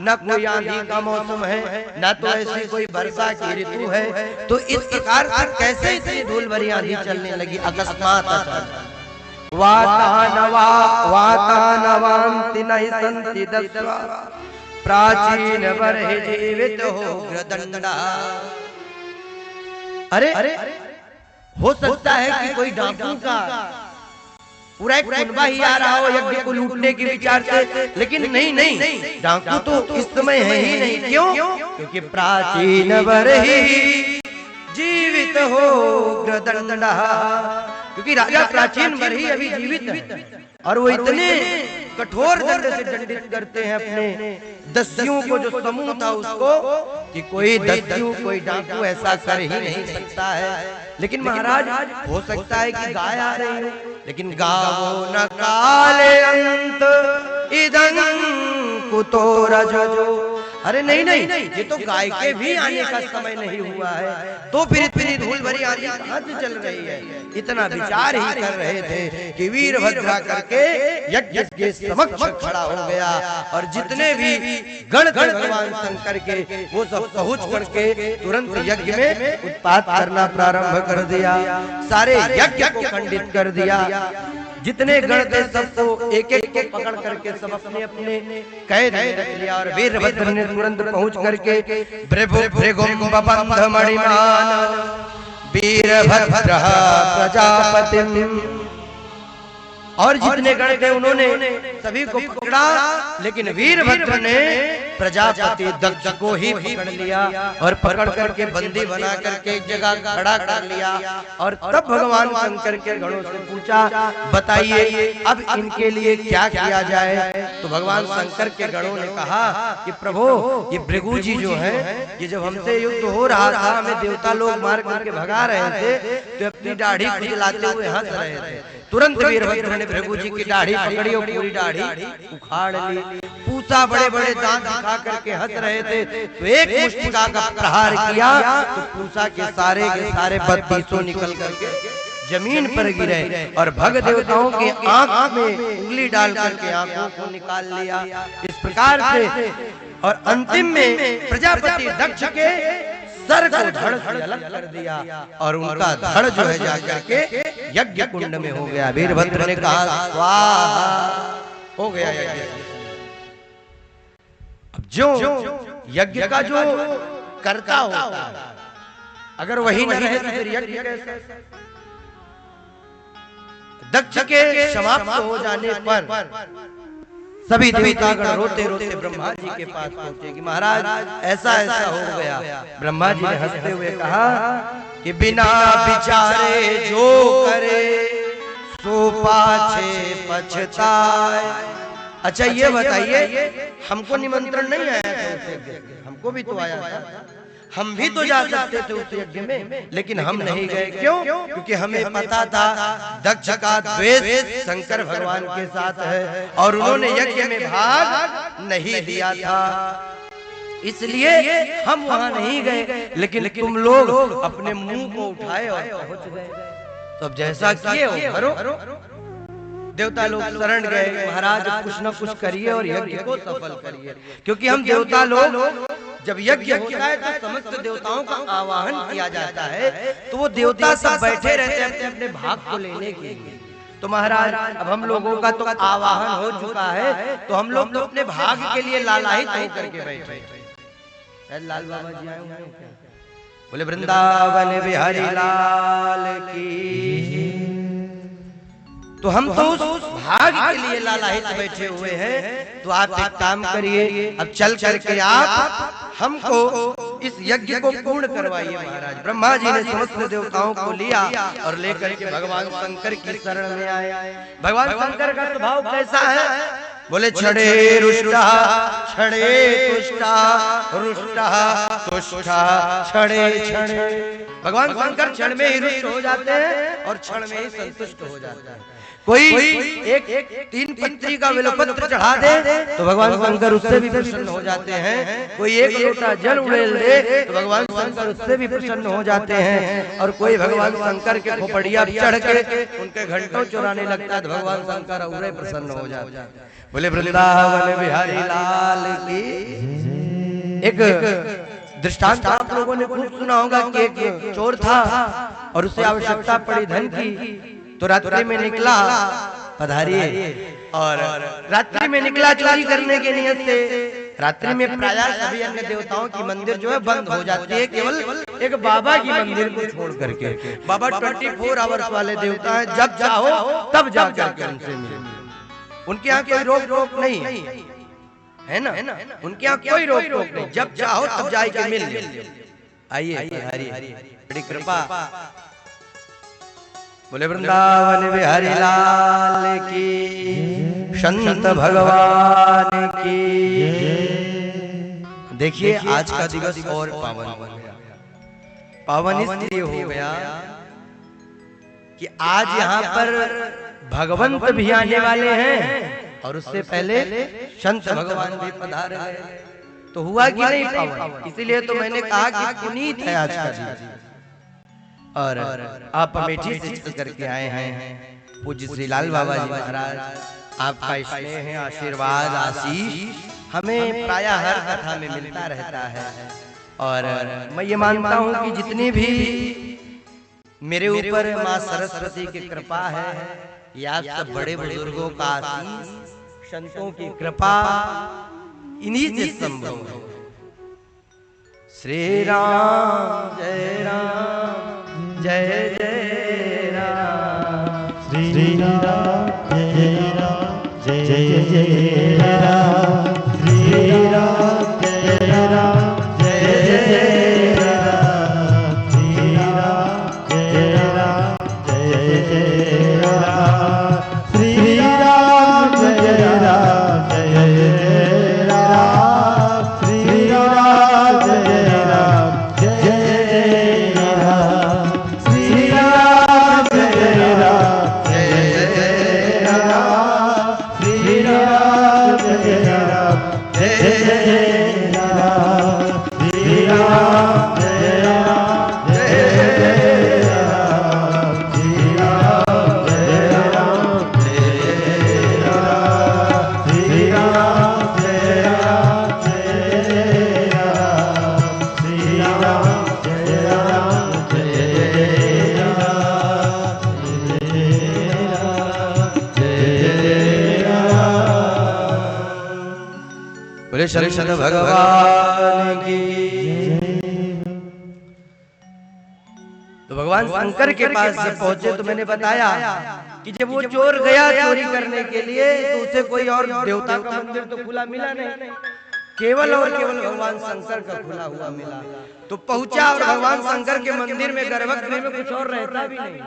न कोई आंधी का मौसम है, न तो ऐसी कोई वर्षा की ऋतु है, तो इस प्रकार से कैसे इतनी धूल भरी आंधी चलने लगी अकस्मात। वातानवांति नहि संति दस्वा प्राचीन बरहि जीवित हो गृदंडा। अरे हो सकता है कि कोई डाकू का पूरा एक कुनबा ही आ रहा हो यज्ञ को लूटने के विचार से, लेकिन नहीं, डाकू तो इस समय है ही नहीं। क्यों? क्योंकि प्राचीन बरहि जीवित हो गृदंडा, क्योंकि राजा प्राचीन बरहि अभी जीवित है, और वो इतने कठोर दंड से दंडित करते हैं अपने दस्युओं को, जो समूह था उसको, कि कोई दस्यु कोई डाकू ऐसा कर ही नहीं सकता है। लेकिन महाराज हो सकता है कि गाय आ रही है, लेकिन गावो न काले अंत इदं कुतो रजो अरे नहीं नहीं, ये तो गाय के भी आने का समय नहीं हुआ है, तो फिर इतनी धूल भरी आंधी कहां से चल रही है? इतना विचार ही कर रहे थे कि वीरभद्रा करके यज्ञ के समक्ष खड़ा हो गया और जितने भी गण भगवान शंकर के वो सब पहुंच करके तुरंत यज्ञ में उत्पात करना प्रारंभ कर दिया, सारे यज्ञ को खंडित कर दिया। जितने गण थे सबको एक एक को पकड़ करके सब अपने अपने कैद में रख लिया और वीरभद्र ने तुरंत पहुंच करके वीरभद्र प्रजापतिम, और जितने गण थे उन्होंने सभी को पकड़ा, लेकिन वीरभद्र ने प्रजापति दक्ष को ही पकड़ लिया और पकड़ करके बंदी बना करके एक जगह खड़ा कर लिया। और तब भगवान शंकर के गणों से पूछा, बताइए अब इनके लिए क्या किया जाए? तो भगवान शंकर के गणों ने कहा कि प्रभु, ये भृगु जी जो है, ये जब हमसे युद्ध हो रहा था, हमें देवता लोग मार करके भगा रहे थे, तो अपनी दाढ़ी खुजलाते हुए हंस रहे थे। तुरंत वीरभद्र ने भृगु जी की दाढ़ी पकड़ी और पूरी दाढ़ी उखाड़ ली। पूछा, बड़े बड़े दांत दिखा करके हंस रहे थे, तो एक मुष्टिका का प्रहार किया तो पूछा के सारे 32 निकल करके जमीन पर गिरे और भग देवताओं के आंख में उंगली डाल करके आंखों को निकाल लिया। इस प्रकार से और अंतिम में प्रजापति दक्ष के सर को धड़ से अलग कर दिया और उनका धड़ जो है जाकर के यज्ञ कुंड में हो गया। वीरभद्र ने कहा स्वाहा, हो गया यज्ञ। अब जो यज्ञ का जो कर्ता होता है, अगर वही नहीं है तो फिर यज्ञ कैसे? दक्ष के समाप्त हो जाने पर सभी देवतागण रोते रोते ब्रह्मा जी के पास पहुंचे कि महाराज ऐसा ऐसा हो गया। ब्रह्मा जी ने हंसते हुए कहा कि बिना विचारे जो करे सो पाछे पछताए। अच्छा ये बताइए, हमको निमंत्रण नहीं आया था उस यज्ञ में, हमको भी तो आया था, हम भी तो जा सकते थे उस यज्ञ में, लेकिन हम नहीं गए। क्यों? क्योंकि हमें पता था दक्ष का द्वेष शंकर भगवान के साथ है और उन्होंने यज्ञ में भाग नहीं दिया था, इसलिए हम वहां नहीं गए। लेकिन तुम लोग अपने मुंह को उठाए और पहुंच गए, तो अब जैसा किए हो करो। देवता लोग शरण गए, महाराज कुछ न कुछ करिए और यज्ञ को सफल करिए, क्योंकि हम देवता लोग जब यज्ञ होता है तो समस्त देवताओं का आवाहन किया जाता है, तो वो देवता सब बैठे रहते हैं अपने अपने भाग को लेने के लिए। तो महाराज अब हम लोगों का तो आवाहन हो चुका है, तो हम लोग तो अपने भाग के लिए लालायित होकर के बैठे। लाल बाबा जी आए हैं क्या? बोले वृंदावन बिहारी लाल की। तो हम तो उस भाग के लिए लालायित बैठे हुए हैं, तो आप एक काम करिए, अब चल करके आप हमको इस यज्ञ को पूर्ण करवाइए। महाराज ब्रह्मा जी ने समस्त देवताओं को लिया और लेकर के भगवान शंकर की शरण में आए। भगवान शंकर का स्वभाव कैसा है? बोले छड़े रुष्टा छड़े तुष्टा रुष्टा तुष्टा छड़े छड़े। भगवान शंकर क्षण में ही रुष्ट हो जाते हैं और क्षण में ही संतुष्ट हो जाता है। कोई एक 3 पत्री का बिल्वपत्र चढ़ा दे तो भगवान शंकर उससे भी प्रसन्न हो जाते हैं। कोई एक लोटा जल उड़ेल दे तो भगवान शंकर उससे भी प्रसन्न हो जाते हैं। और कोई भगवान शंकर के खोपड़िया चढ़ के उनके घंटों चुराने लगता है तो भगवान शंकर उड़े प्रसन्न हो जाते हैं। बोले वृंदावन बिहारी लाल की। एक दृष्टांत आप लोगों ने खूब सुना होगा कि एक चोर था और उसे आवश्यकता पड़ी धन की, तो रात्रि में निकला, पधारिए, और रात्रि में निकला चोरी करने के नियत से। रात्रि में प्रायः सभी अन्य देवताओं की मंदिर जो है बंद हो जाती है, केवल एक बाबा की मंदिर को छोड़ करके। बाबा 24 आवर्स वाले देवता है, जब चाहो तब जा करके उनसे मिलो। उनके यहाँ कोई रोक टोक नहीं है ना, उनके यहाँ कोई रोक टोक नहीं, जब चाहो तब जाके मिल। आइए बड़ी कृपा। बोले वृंदावन बिहारी लाल की, संत भगवान की। देखिए आज का दिवस और पावन बन गया। पावन इसलिए हो गया कि आज यहाँ पर भगवंत भी आने वाले हैं और उससे पहले संत भगवान भी पधार गए। तो हुआ कि नहीं पावन? इसीलिए तो मैंने कहा कि पुनीत है आज का दिन। और आप अमेठी से चल करके आए हैं, पूज्य श्री लाल बाबा जी महाराज, आपका स्नेह है, आशीर्वाद, आशीष हमें प्रायः हर कथा में मिलता रहता है। और मैं ये मानता हूँ कि जितनी भी मेरे ऊपर माँ सरस्वती की कृपा है, या सब बड़े बुजुर्गों का आशीष, संतों की कृपा, इन्हीं से संभव है। श्री राम जय राम जय जय राम, श्री राम जय राम जय जय राम, श्री राम जय राम जय जय राम, श्री राम जय राम जय जय राम, श्री राम जय राम जय जय राम, श्री राम जय राम जय जय राम, श्री राम जय राम जय जय राम, श्री राम जय राम जय जय राम, श्री राम जय राम जय जय राम, श्री राम जय राम जय जय राम, श्री राम जय राम जय जय राम, श्री राम जय राम जय जय राम। बोले श्री कृष्ण भगवान की। तो भगवान शंकर के पास जब पहुंचे तो मैंने बताया कि जब वो चोर गया चोरी करने के लिए तो उसे कोई और देवता का मंदिर तो खुला मिला नहीं, केवल और केवल भगवान शंकर का खुला हुआ मिला। तो पहुंचा और भगवान शंकर के मंदिर में गर्भगृह में कुछ और रहता भी नहीं,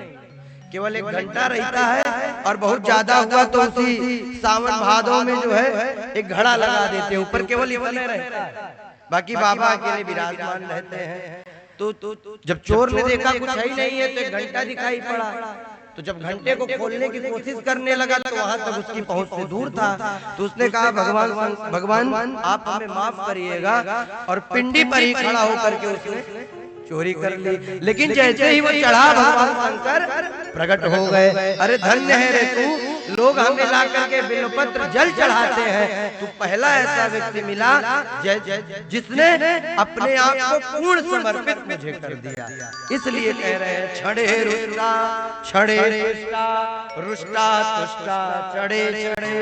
केवल 1 घंटा रहता है, और बहुत ज्यादा हुआ तो उसी सावन भादों में जो है एक घड़ा लगा देते, ऊपर केवल इतने रहता है, बाकी बाबा अकेले विराजमान रहते हैं। तो जब चोर ने देखा कुछ है ही नहीं है तो 1 घंटा दिखाई पड़ा, तो जब घंटे को खोलने की कोशिश करने लगा तो वहां तक उसकी पहुंच से दूर था। तो उसने कहा भगवान आप हमें माफ करिएगा, और पिंडी पर ही खड़ा होकर के उसने चोरी कर ली। लेकिन जैसे ही वो चढ़ा भगवान शंकर प्रकट हो गए। अरे धन्य है रे तू, लोग हमें ला करके बिल्वपत्र जल चढ़ाते हैं, तू पहला ऐसा व्यक्ति मिला जिसने अपने आप को पूर्ण समर्पित मुझे कर दिया। इसलिए कह रहे हैं छड़े रुष्टा छड़े रुष्टा रुष्टा तुष्टा छड़े छड़े,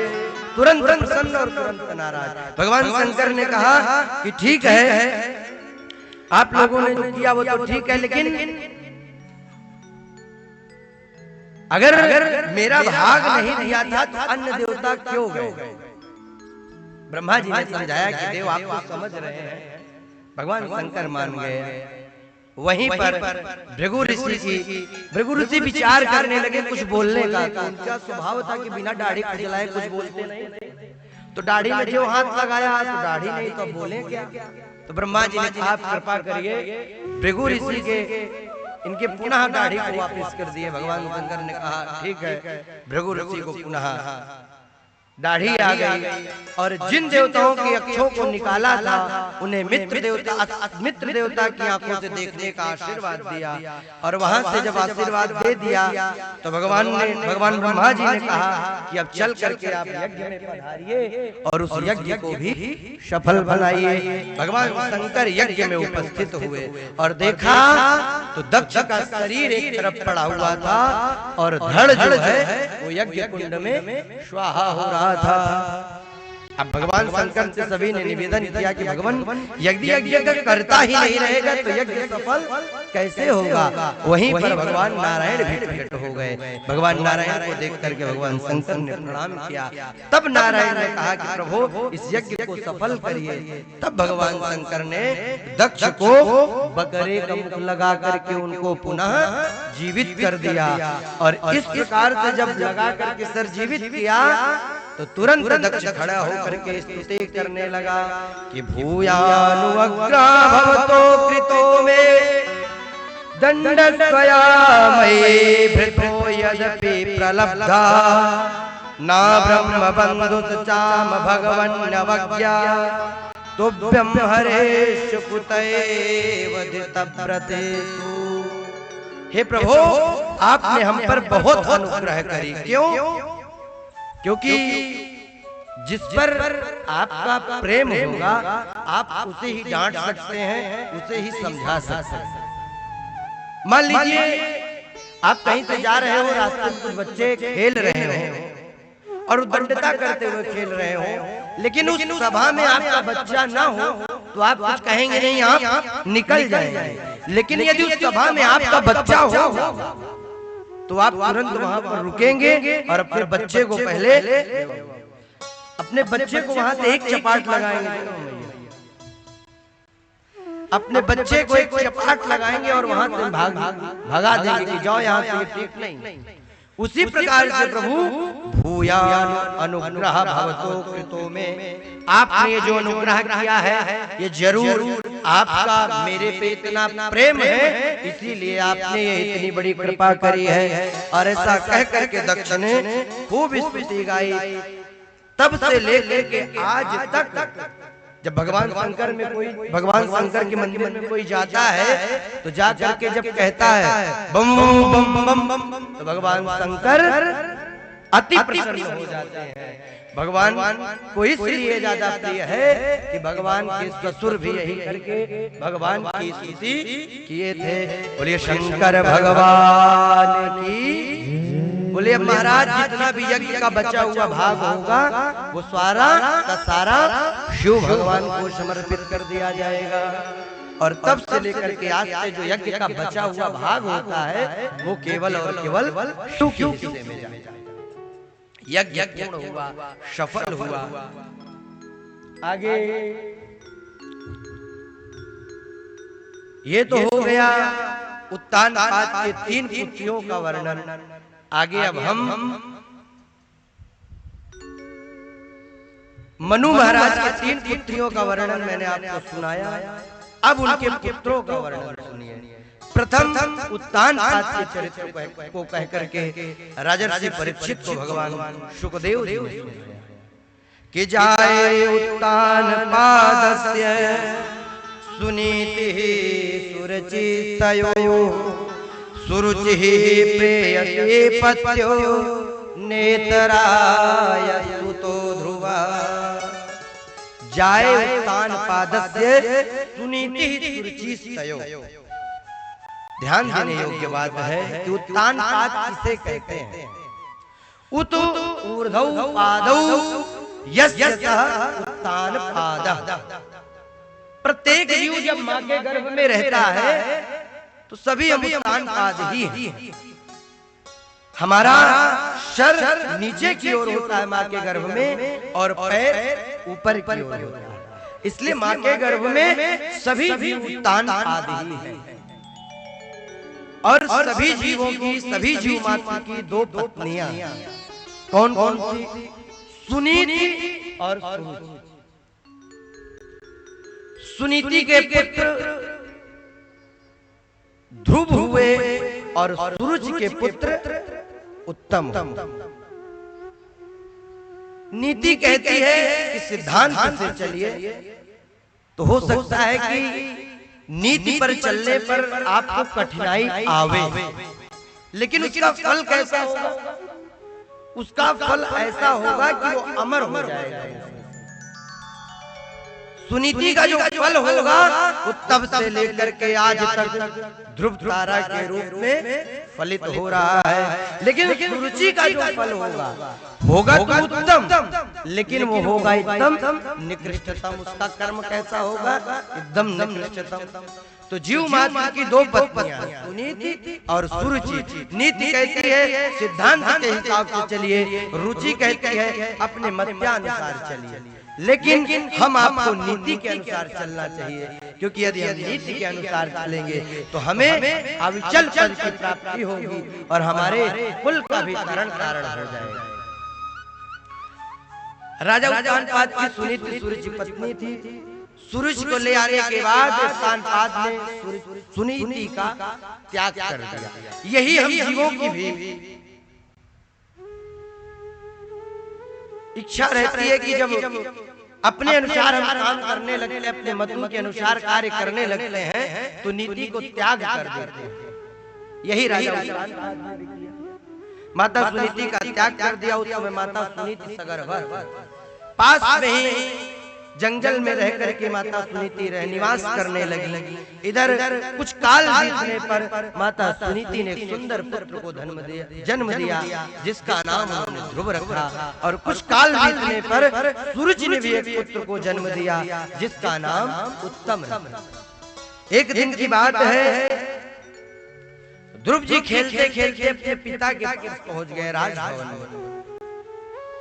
तुरंत प्रसन्न और तुरंत नाराज। भगवान शंकर ने कहा कि ठीक है, आप लोगों ने जो किया वो तो ठीक है, लेकिन अगर मेरा भाग नहीं दिया था तो अन्य देवता क्यों गए? ब्रह्मा जी ने समझाया कि देव आप तो समझ रहे हैं। भगवान शंकर मान गए। वहीं पर भृगु ऋषि विचार करने लगे कुछ बोलने का। तो उनका स्वभाव था कि बिना दाढ़ी खुजलाए कुछ बोलते नहीं, तो दाढ़ी में जो हाथ लगाया तो दाढ़ी नहीं, तो बोले क्या? तो ब्रह्मा जी ने कहा आप कृपा करिए, भृगु ऋषि के इनके पुनः दाढ़ी को वापस कर दिए। भगवान शंकर ने कहा ठीक है, भृगु ऋषि को पुनः दाढ़ी आ गई, और जिन देवताओं की अक्षों को निकाला था उन्हें मित्र देवता की आंखों से देखने का आशीर्वाद दिया। और वहां से जब आशीर्वाद दे दिया तो भगवान ब्रह्मा जी ने कहा कि अब चल करके आप यज्ञ में पधारिए और उस यज्ञ को भी सफल बनाइए। भगवान शंकर यज्ञ में उपस्थित हुए और देखा तो दक्ष का शरीर एक तरफ पड़ा हुआ था और धड़ जो है वो यज्ञ कुंड में स्वाहा हो रहा था। अब भगवान शंकर से सभी ने निवेदन किया कि भगवान यज्ञ का करता ही नहीं रहेगा तो यज्ञ सफल कैसे होगा? वहीं पर भगवान नारायण भी प्रकट हो गए। भगवान नारायण को देख करके भगवान शंकर ने प्रणाम किया। तब नारायण ने कहा कि प्रभु इस यज्ञ को सफल करिए। तब भगवान शंकर ने दक्ष को बकरे का मुख लगा करके उनको पुनः जीवित कर दिया। और इस प्रकार से जब लगा करके सर जीवित किया तो तुरंत दक्ष खड़ा होकर के स्तुति करने लगा कि भूयानुअग्रा भवतो कृतो में दंडस्वया मयि भृतो यद्यपि प्रलब्धा ना ब्रह्म बंधुश्चाम भगवन्नवज्ञा तुभ्यं हरेश कुतैवधितव्रतेषु। हे प्रभु, आपने हम पर बहुत अनुग्रह करी। क्यों? क्योंकि जिस पर आपका प्रेम होगा आप उसे ही डांट सकते हैं, उसे ही समझा सकते हैं। मान लीजिए आप कहीं से जा रहे हो, रास्ते में कुछ बच्चे खेल रहे हो और उद्दंडता करते हुए खेल रहे हो, लेकिन उस सभा में आपका बच्चा ना हो तो आप कुछ कहेंगे नहीं, आप निकल जाएंगे। लेकिन यदि उस सभा में आपका बच्चा हो तो आप तुरंत वहां पर रुकेंगे और अपने बच्चे को वहां से एक चपाट लगाएंगे, अपने बच्चे को एक चपाट लगाएंगे और वहां से भगा देंगे कि जाओ यहाँ से, ठीक नहीं। उसी प्रकार से प्रभु भूयान अनुग्रह भवतो कृतो में, आपने ये जो अनुग्रह किया है ये जरूर आपका मेरे पे इतना प्रेम है, इसीलिए आपने ये इतनी बड़ी कृपा करी है। और ऐसा कह करके दक्ष ने खूब स्तुति गाई। तब से लेकर के आज तक जब भगवान शंकर के मंदिर में कोई जाता है तो जा करके जब कहता है बम बम बम बम, तो भगवान शंकर अति प्रसन्न हो जाते हैं। भगवान को इसलिए ज्यादा प्रिय है कि भगवान के ससुर भी यही करके भगवान की स्तुति किए थे। बोलिए शंकर भगवान की। बोले महाराज, जितना भी यज्ञ का बचा हुआ भाग होगा वो सारा का सारा शिव भगवान को समर्पित कर दिया जाएगा। और तब से लेकर के आज से जो यज्ञ का बचा हुआ भाग होता है वो केवल और केवल शिव के हिस्से में जाएगा। यज्ञ पूर्ण हुआ, सफल हुआ। आगे ये तो हो गया उत्तानपाद के 3 पुत्रियों का वर्णन। आगे अब हम मनु महाराज के 3 पुत्रियों का वर्णन मैंने आपको सुनाया, अब उनके पुत्रों का वर्णन सुनिए। प्रथम उत्तानपाद के चरित्र को कह करके राजर्षि परीक्षित को भगवान शुकदेव जी ने सुनाया कि जाए उत्तानपादस्य सुनीतिः सुरचितयो सुरुचिः प्रेयसे पत्यो नेतराय सुतो ध्रुवा। जाए उत्तानपादस्य सुनीतिः सुरुचिस्तयो। ध्यान देने योग्य बात है कि उत्तानपाद किसे कहते हैं। उत ऊर्ध्वौ पादौ यस्य सः उत्तानपादः। प्रत्येक जीव जब मां के गर्भ में रहता है तो सभी हम उत्तानपाद ही हैं। हमारा सर नीचे की ओर होता है मां के गर्भ में और पैर ऊपर की ओर होता है, इसलिए मां के गर्भ में सभी जीव उत्तानपाद ही हैं। और सभी जीवों की, सभी जीव माता की 2 पत्नियां कौन कौन सी? सुनीति और सुरुचि। सुनीति के पुत्र ध्रुव हुए और सुरुचि के पुत्र उत्तम। नीति कहती है कि सिद्धांत से चलिए, तो हो सकता है कि नीति पर चलने पर आपको कठिनाई आवे, लेकिन उसका फल कैसा होगा? उसका फल ऐसा होगा कि वो अमर हो जाएगा। सुनीति का जो फल होगा वो तब से लेकर के आज तक ध्रुव तारा के रूप में फलित हो रहा है। लेकिन सुरुचि का जो फल होगा तो उत्तम, लेकिन वो होगा एकदम निकृष्टतम। उसका कर्म कैसा होगा? एकदम निकृष्टतम। तो जीव माता की 2 पत्नियां सुनीति और सुरुचि। नीति कहती है सिद्धांत के हिसाब से चलिए, रुचि कहती है अपने मत्यानुसार चलिए। लेकिन हम आपको नीति के अनुसार चलना चाहिए, क्योंकि यदि हम नीति के अनुसार चलेंगे तो हमें अविचल पद की प्राप्ति होगी और हमारे कुल का भी तरण कारण हो जाएगा। राजा उत्तानपाद की सुनीति सुरुचि पत्नी थी। सुरुचि को ले आने के बाद उत्तानपाद ने सुनीति का त्याग कर दिया। यही हम जीवों की भी इच्छा रहती है कि जब अपने अनुसार हम काम करने लगते हैं, अपने मतों के अनुसार कार्य करने लगते हैं, तो नीति को त्याग कर देते हैं। यही राजा माता सुनीति का त्याग कर दिया। उस समय माता सुनीति सगर्भा पास में ही जंगल में रह करके माता सुनीति रह निवास करने लगी। इधर कुछ काल बीतने पर माता सुनीति ने एक सुंदर पुत्र को जन्म दिया, जिसका नाम उन्होंने ध्रुव रखा। और कुछ काल बीतने पर सूरज ने भी एक पुत्र को जन्म दिया, जिसका नाम उत्तम रखा। एक दिन की बात है, ध्रुव जी खेलते खेलते अपने पिता के पास पहुंच गए राजभवन में।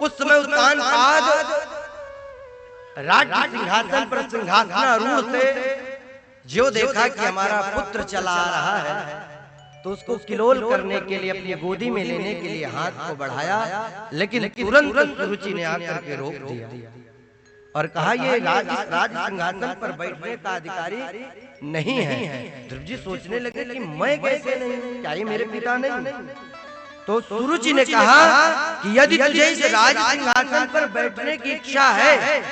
उस समय उत्तान पाद राज्य सिंहासन पर सिंहासनारूढ़ थे। जो देखा कि हमारा पुत्र चला आ रहा है, तो उसको किलोल करने के लिए अपनी गोदी में लेने के लिए हाथ को बढ़ाया, लेकिन तुरंत सुरुचि ने आकर के रोक दिया और कहा, ये राज सिंहासन पर बैठने का अधिकारी नहीं है। ध्रुव जी सोचने लगे कि मैं कैसे नहीं, क्या ये मेरे पिता नहीं? तो सुरुचि ने कहा कि यदि तुझे इस राज सिंहासन पर बैठने की इच्छा है,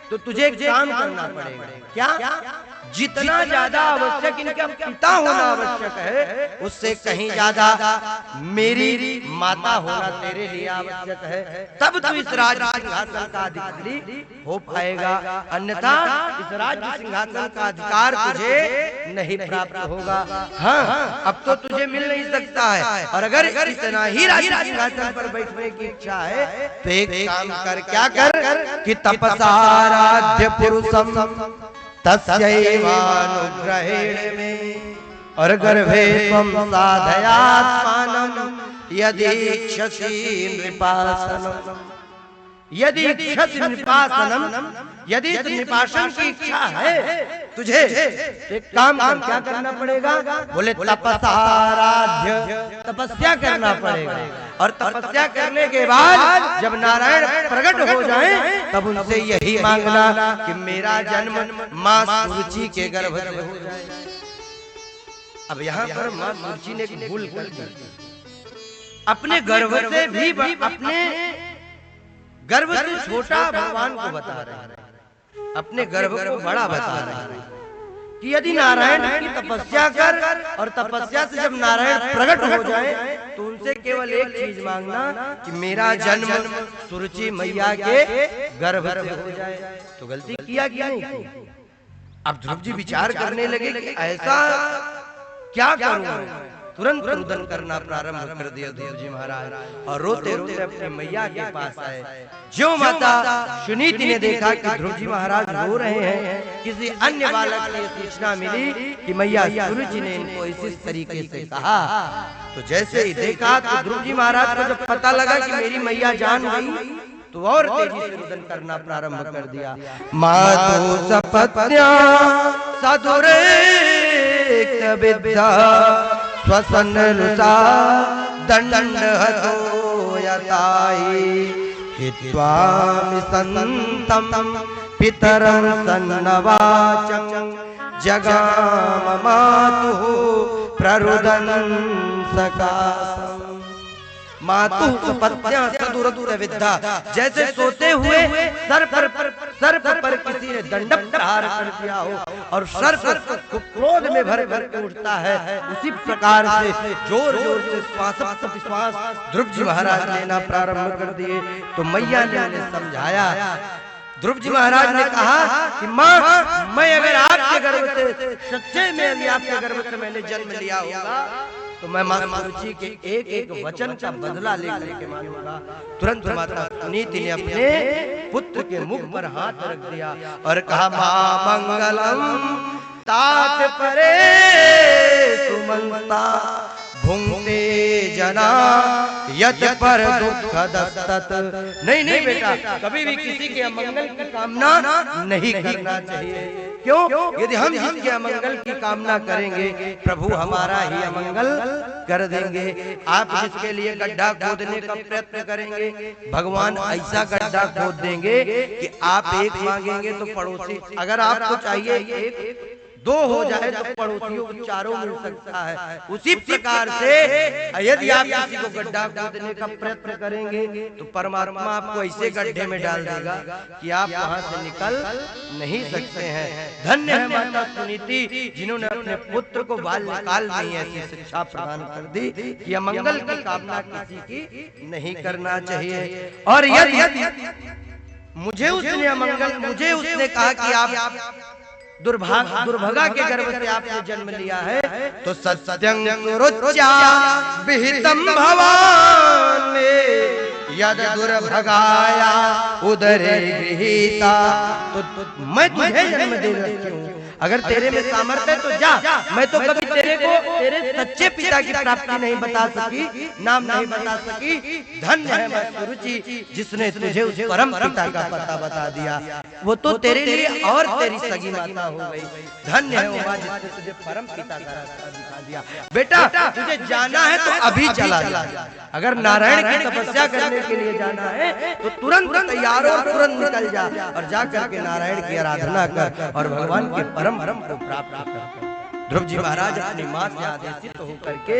तो तुझे एक काम करना पड़ेगा। क्या? जितना ज्यादा आवश्यक इनका पिता होना आवश्यक है, उससे कहीं ज्यादा मेरी माता होना तेरे लिए आवश्यक है। तब तू इस राज सिंहासन का अधिकारी हो पाएगा, अन्यथा इस राज सिंहासन का अधिकार तुझे नहीं प्राप्त होगा। हाँ, अब तो तुझे मिल नहीं सकता है, और अगर इतना ही राज सिंहासन पर बैठने की इच्छा है, तो एक काम कर। क्या कर? कि तपसाराध्य पुरुषम तस्यैवानुग्रहेण में और गर्भे त्वं साधयात्मानं यदीक्षसि नृपासनं। यदि निपासन की इच्छा है तुझे, एक काम कर। क्या करना पड़ेगा? बोले तपसाराध्य, तपस्या करना पड़ेगा। और तपस्या करने के बाद जब नारायण प्रकट हो जाएं, तब उनसे यही मांगना कि मेरा जन्म माँ सुरुचि के गर्भ से हो जाए। अब यहाँ पर माँ सुरुचि ने एक भूल कर दी। अपने गर्भ से भी अपने गर्भ से छोटा भगवान को बता रहे हैं, अपने गर्भ को बड़ा बता रहे हैं कि यदि नारायण की तपस्या कर, और तपस्या से जब नारायण प्रकट हो जाए, तो उनसे केवल एक चीज मांगना कि मेरा जन्म सुरुचि मैया के गर्भ से हो जाए। तो गलती किया कि नहीं? अब ध्रुव जी विचार करने लगे कि ऐसा क्या करूं। तुरंत रुदन करना प्रारंभ कर दिया ध्रुव जी महाराज, और रोते रोते अपने मैया के पास आए। जो माता सुनीति ने देखा कि ध्रुव जी महाराज रो रहे हैं, किसी अन्य बालक को सूचना मिली कि मैया सुरुचि ने इनको इस तरीके से कहा, तो जैसे ही देखा तो ध्रुव जी महाराज को जब पता लगा कि मेरी मैया जान गई, तो और तेजी से रुदन करना प्रारंभ कर दिया। मातु सपत्न्या साधुरे विद्या स्वसन रुषा दंड हतो यताई हित्वामि संतम पितरं सन्नवाचं जगाम मातुः प्ररुदन सकासम्। मातु सपत्न्या सदुरदुर विद्या, जैसे सोते हुए सर पर किसी ने दंड प्रहार कर दिया हो और सर को क्रोध में भर भर के उठता है, उसी प्रकार से जोर जोर से श्वास ध्रुव जी महाराज लेना प्रारंभ कर दिए। तो मैया ने उन्हें समझाया। ध्रुव जी महाराज ने कहा कि माँ, मैं अगर आपके गर्भ से सच्चे में आपके गर्भ से मैंने जन्म लिया होगा, तो मैं माँ सुरुचि के एक एक वचन का बदला लेकर के मानूंगा। तुरंत माता सुनीति ने अपने पुत्र के मुख पर हाथ रख दिया और कहा, मां मंगलम तात परे सुमंता भुंक्ते जना यत पर दुख दस्तत। नहीं बेटा, कभी भी किसी के अमंगल की कामना नहीं करना चाहिए। क्यों? यदि हम जिसके अमंगल की कामना करेंगे, प्रभु हमारा ही अमंगल कर देंगे। आप जिसके लिए गड्ढा खोदने का प्रयत्न करेंगे, भगवान ऐसा गड्ढा खोद देंगे कि आप एक मांगेंगे तो पड़ोसी, अगर आपको चाहिए एक, दो हो जाए तो पड़ोसियों को चारों मिल सकता है। उसी प्रकार से यदि आप किसी को गड्ढा खोदने का प्रयत्न करेंगे तो परमात्मा आपको ऐसे गड्ढे में डाल देगा कि आप वहां से निकल नहीं सकते हैं। धन्य है माता सुनीति जिन्होंने अपने पुत्र को बाल्यकाल में ऐसी शिक्षा प्रदान कर दी कि अमंगल की कामना किसी की नहीं करना चाहिए। और यदि मुझे उसने कहा कि आप दुर्भागा के गर्भ से आपने जन्म लिया है तो सत्यं रुच्या विहितम भवान यद दुर्भगाया उदरे गृहीता। तो मैं तुझे जन्म दे रही हूँ, अगर तेरे में सामर्थ्य है तो जा। मैं तो कभी तेरे को तेरे सच्चे पिता की प्राप्ति नहीं बता सकी, नाम नहीं बता सकी। धन्य है मैं सुरुचि जिसने तुझे उस परम पिता का पता बता दिया, वो तो तेरे लिए और तेरी सगी माता हो गई। धन्य है उमा जिसने तुझे परम पिता का रास्ता दिखा दिया। बेटा तुझे जाना है तो अभी चला जा। अगर नारायण की तपस्या करने के लिए जाना है तो तुरंत तैयार हो, तुरंत निकल जा और जा करके नारायण की आराधना कर और भगवान के परम को प्राप्त कर। ध्रुव जी महाराज अपनी मां से आदेशित होकर के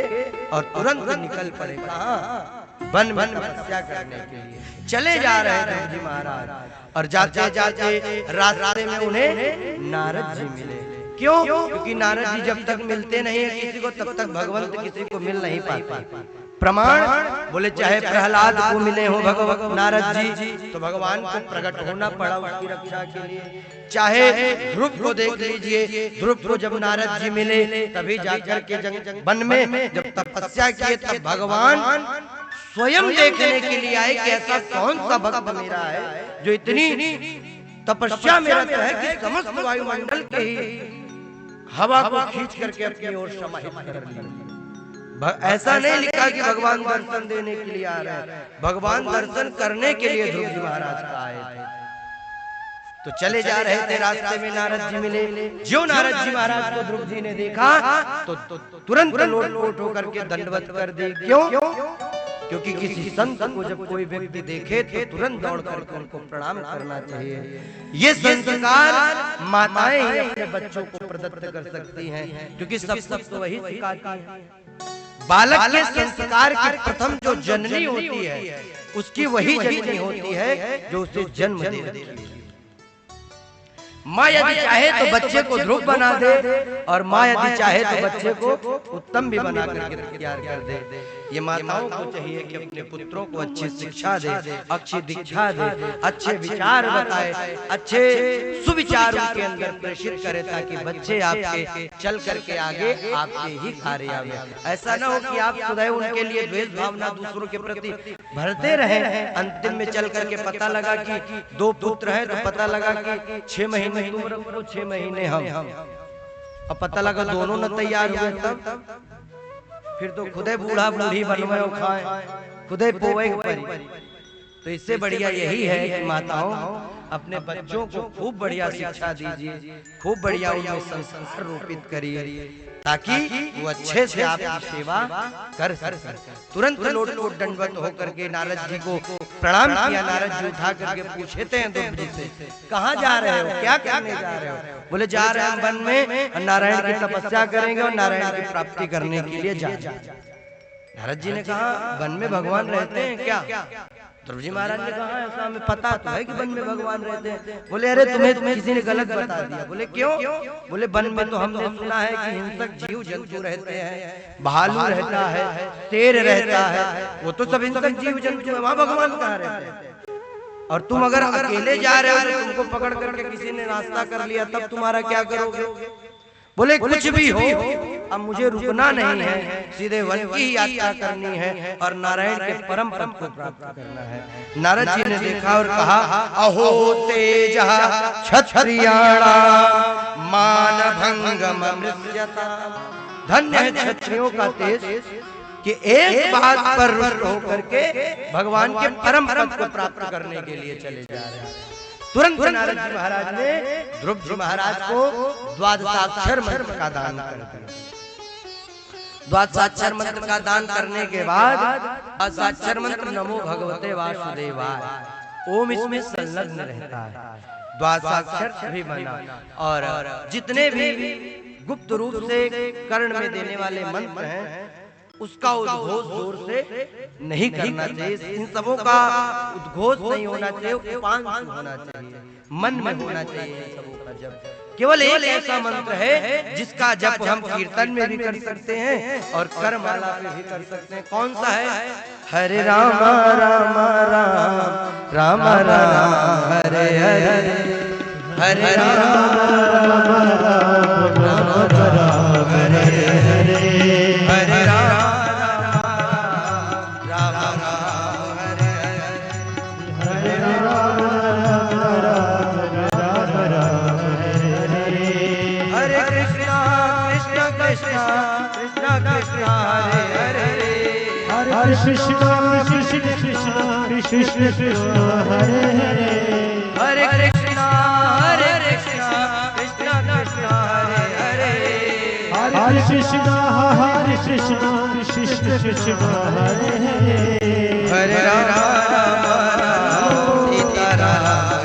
और तुरंत निकल पड़े। कहां? वन में तपस्या करने के लिए चले जा रहे ध्रुव जी महाराज। और जाते जाते रास्ते में उन्हें नारद जी मिले। क्यों? क्योंकि नारद जी जब तक मिलते नहीं है किसी को तब तक भगवंत किसी को मिल नहीं पाते। प्रमाण बोले चाहे प्रहलाद को मिले हो भगवान नारद जी तो भगवान को प्रकट होना पड़ा उसकी रक्षा के लिए। चाहे ध्रुव को देख लीजिए, ध्रुव को जब नारद जी मिले तभी जाकर के वन में जब तपस्या किए तब भगवान स्वयं देखने के लिए आए कि ऐसा कौन सा भक्त मेरा है जो इतनी तपस्या में रहता है कि समस्त वायुमंडल के ही हवा को खींच करके अपनी ओर समाहित कर लिया। ऐसा नहीं लिखा कि भगवान दर्शन देने के लिए आ रहे हैं, भगवान दर्शन करने के लिए ध्रुव जी महाराज का आए थे। तो चले जा रहे थे, रास्ते में नारद जी मिले। जो नारद जी महाराज को ध्रुव जी ने देखा तो तुरंत लोट होकर के दंडवत कर दी। क्यों? क्योंकि किसी संत को जब कोई व्यक्ति देखे तो तुरंत दौड़ करके उनको प्रणाम करना चाहिए। ये संस्कार माताएं ही अपने बच्चों को प्रदत्त कर सकती हैं, क्योंकि सब तो वही सिखाती हैं। बालक के संस्कार की प्रथम जो जननी होती है उसकी वही जननी होती है जो उसे जन्म देती है। माँ यदि चाहे तो बच्चे को ध्रुव बना दे और माँ यदि चाहे तो बच्चे को उत्तम भी बना करके तैयार कर दे। ये माताओं को चाहिए कि अपने पुत्रों को अच्छी शिक्षा दे, अच्छी दीक्षा दे, अच्छे विचार बताए, अच्छे सुविचार उनके अंदर प्रेषित करे ताकि बच्चे आपके चल करके आगे आपके ही कार्य आवे। ऐसा ना हो कि आप सदैव उनके लिए द्वेष भावना दूसरों के प्रति भरते रहे। अंतिम में चल करके पता लगा कि 2 पुत्र हैं तो पता लगा कि 6 महीने तुम रखो 6 महीने हम। अब पता लगा दोनों न तैयार हुए तब फिर तो खुदे बूढ़ा बूढ़ी बनवे खाए, खुदे पोवे परी। तो इससे बढ़िया यही है कि माताओं अपने बच्चों को खूब बढ़िया शिक्षा दीजिए, खूब बढ़िया उनमें संस्कार रोपित करिए ताकि वो अच्छे से आपकी सेवा कर सके। तुरंत लोट दंडवत होकर के नारद जी को प्रणाम किया। नारद जी उठा करके पूछते हैं ध्रुव जी से, कहाँ जा रहे हो, क्या करने जा रहे हो? बोले जा रहे हैं वन में नारायण की तपस्या करेंगे और नारायण की प्राप्ति करने के लिए जा। नारद जी ने कहा वन में भगवान रहते हैं क्या? ध्रुव जी महाराज ने कहा ऐसा हमें पता तो है कि वन में भगवान रहते हैं। बोले अरे तुम्हें किसी ने गलत बता दिया। बोले क्यों? बोले वन में तो हमने सुना है कि हिंसक जीव जंतु रहते हैं, भालू रहता है, शेर रहता है, वो तो सब हिंसक जीव जंतु है, वहाँ भगवान कहाँ रहते हैं? और तुम अगर अकेले जा रहे हो तो तुमको पकड़ करके किसी ने नाश्ता कर लिया तब तुम्हारा क्या करोगे? बोले कुछ भी हो अब मुझे रुकना नहीं है, सीधे वन की यात्रा करनी है और नारायण के परम पद को प्राप्त करना है। नारद जी ने देखा और कहा अहो तेज क्षत्रियाणा मान भंगम मृत्यता। धन्य है क्षत्रियों का तेज कि एक बात पर रुष्ट होकर के भगवान के परम पद को प्राप्त करने के लिए चले जा रहे हैं। तुरंत नारद जी महाराज ने ध्रुव जी महाराज को द्वादशाक्षर मंत्र का दान कर दिया। द्वादशाक्षर मंत्र का दान करने के बाद द्वादशाक्षर मंत्र नमो भगवते वासुदेवाय ओम इसमें संलग्न रहता है। द्वादशाक्षर भी बना और जितने भी गुप्त रूप से कर्ण में देने वाले मंत्र हैं, उसका उद्घोष जोर से नहीं करना चाहिए। इन सबों का उद्घोष नहीं होना चाहिए, उपांश होना चाहिए, मन में होना चाहिए। इन सबों का जप केवल एक ऐसा मंत्र है जिसका जप हम कीर्तन में भी कर सकते हैं और करमाला में भी कर सकते हैं। कौन सा है? हरे राम राम राम राम राम हरे हरे, हरे राम राम राम राम हरे हरे, हरे राम कृष्ण कृष्ण कृष्ण कृष्ण कृष्ण हरे हरे, हरे कृष्णा कृष्ण कृष्ण हरे हरे, हरे कृष्ण कृष्ण कृष्ण हरे हरे, हरे राम राम सीता राम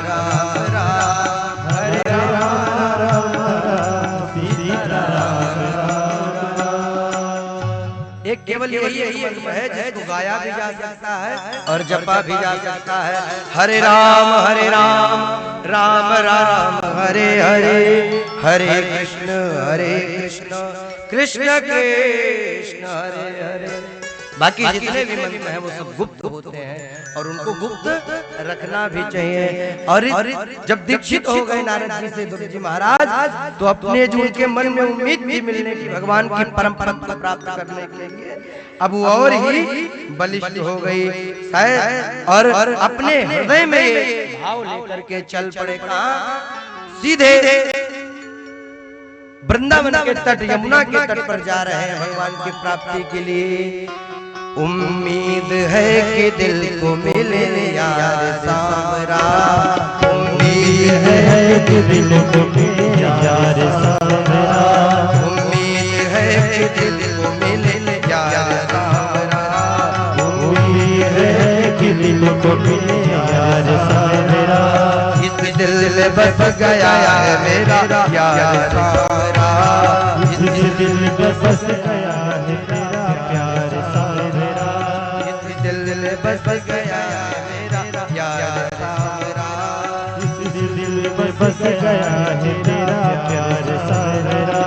राम राम, हरे राम सीता राम एक केवल यही मंत्र है जिसको गाया भी जा सकता है और जपा भी जा सकता है। हरे राम राम राम हरे हरे, हरे कृष्ण कृष्ण कृष्ण हरे हरे। बाकी जितने भी मंत्र हैं वो सब गुप्त होते हैं और उनको गुप्त रखना भी चाहिए। और जब दीक्षित हो गए नारद जी से ध्रुव जी महाराज, तो अपने जो उनके मन में उम्मीद थी मिलने की भगवान की परम पद को प्राप्त करने के लिए, अब वो और ही बलिष्ठ हो गई शायद, और अपने हृदय में ये भाव लेकर के चल पड़े। कहाँ? सीधे वृंदावन के तट, यमुना के तट पर जा रहे हैं भगवान की प्राप्ति के लिए। उम्मीद है कि दिल को मिले यार सावरा, उम्मीद है कि दिल को मिले यार सावरा, उम्मीद है कि दिल को मिले यार सावरा, उम्मीद है कि दिल को मिले यार सावरा, इस दिल में बस गया है मेरा यार सावरा, इस दिल में बस गया है मेरा प्यार सावरा, इस दिल में बस गया है मेरा यार सावरा, इस दिल में बस गया है मेरा प्यार सावरा।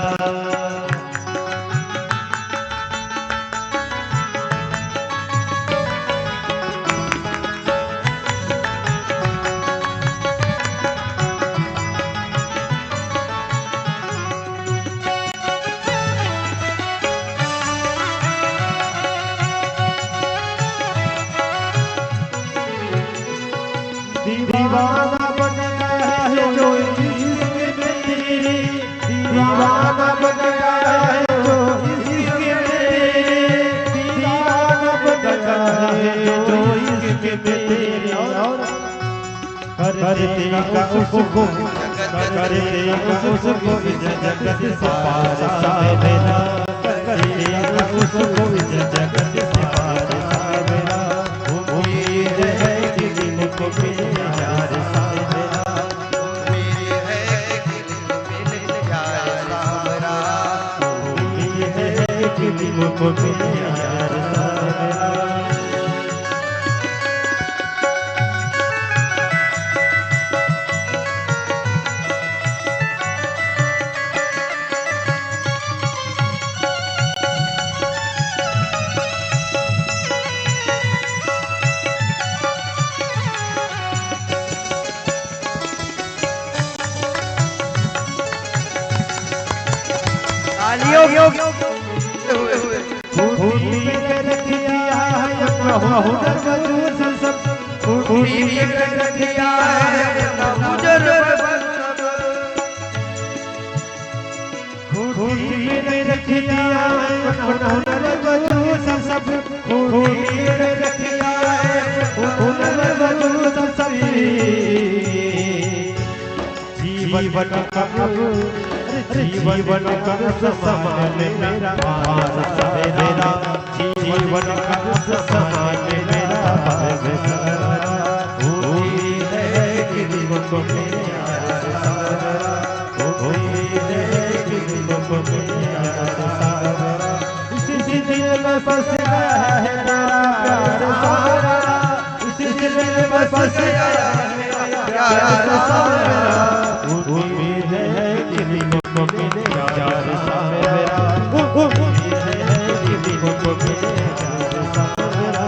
दीवाना बन गया है जो इश्क में तेरे, दीवाना बन गया है जो इश्क में तेरे, दीवाना बन गया है जो इश्क में तेरे, और करते का उसको जगत से पार सावरा, करते का उसको जगत से पार सावरा, उम्मीद है कि दिल को मिले यार सावरा, उम्मीद है कि दिल मिले यार सावरा, उम्मीद है कि दिल को मिले यार सावरा। खूटी में रख दिया है अपना हुनर वजूद सब, खूटी में रख दिया है अपना हुनर वजूद, खूटी में रख दिया है अपना हुनर वजूद सब, खूटी में रख दिया है हुनर वजूद सब, जीवन का समान मेरा भार सावरा, जीवन का समान मेरा भार सावरा, उम्मीद है कि दिल को मिले यार सावरा, उम्मीद है कि दिल को बस से आया प्यार सा मेरा, उम्मीद है कि तुमको मिले प्यार सा मेरा, उम्मीद है कि तुमको मिले प्यार सा मेरा।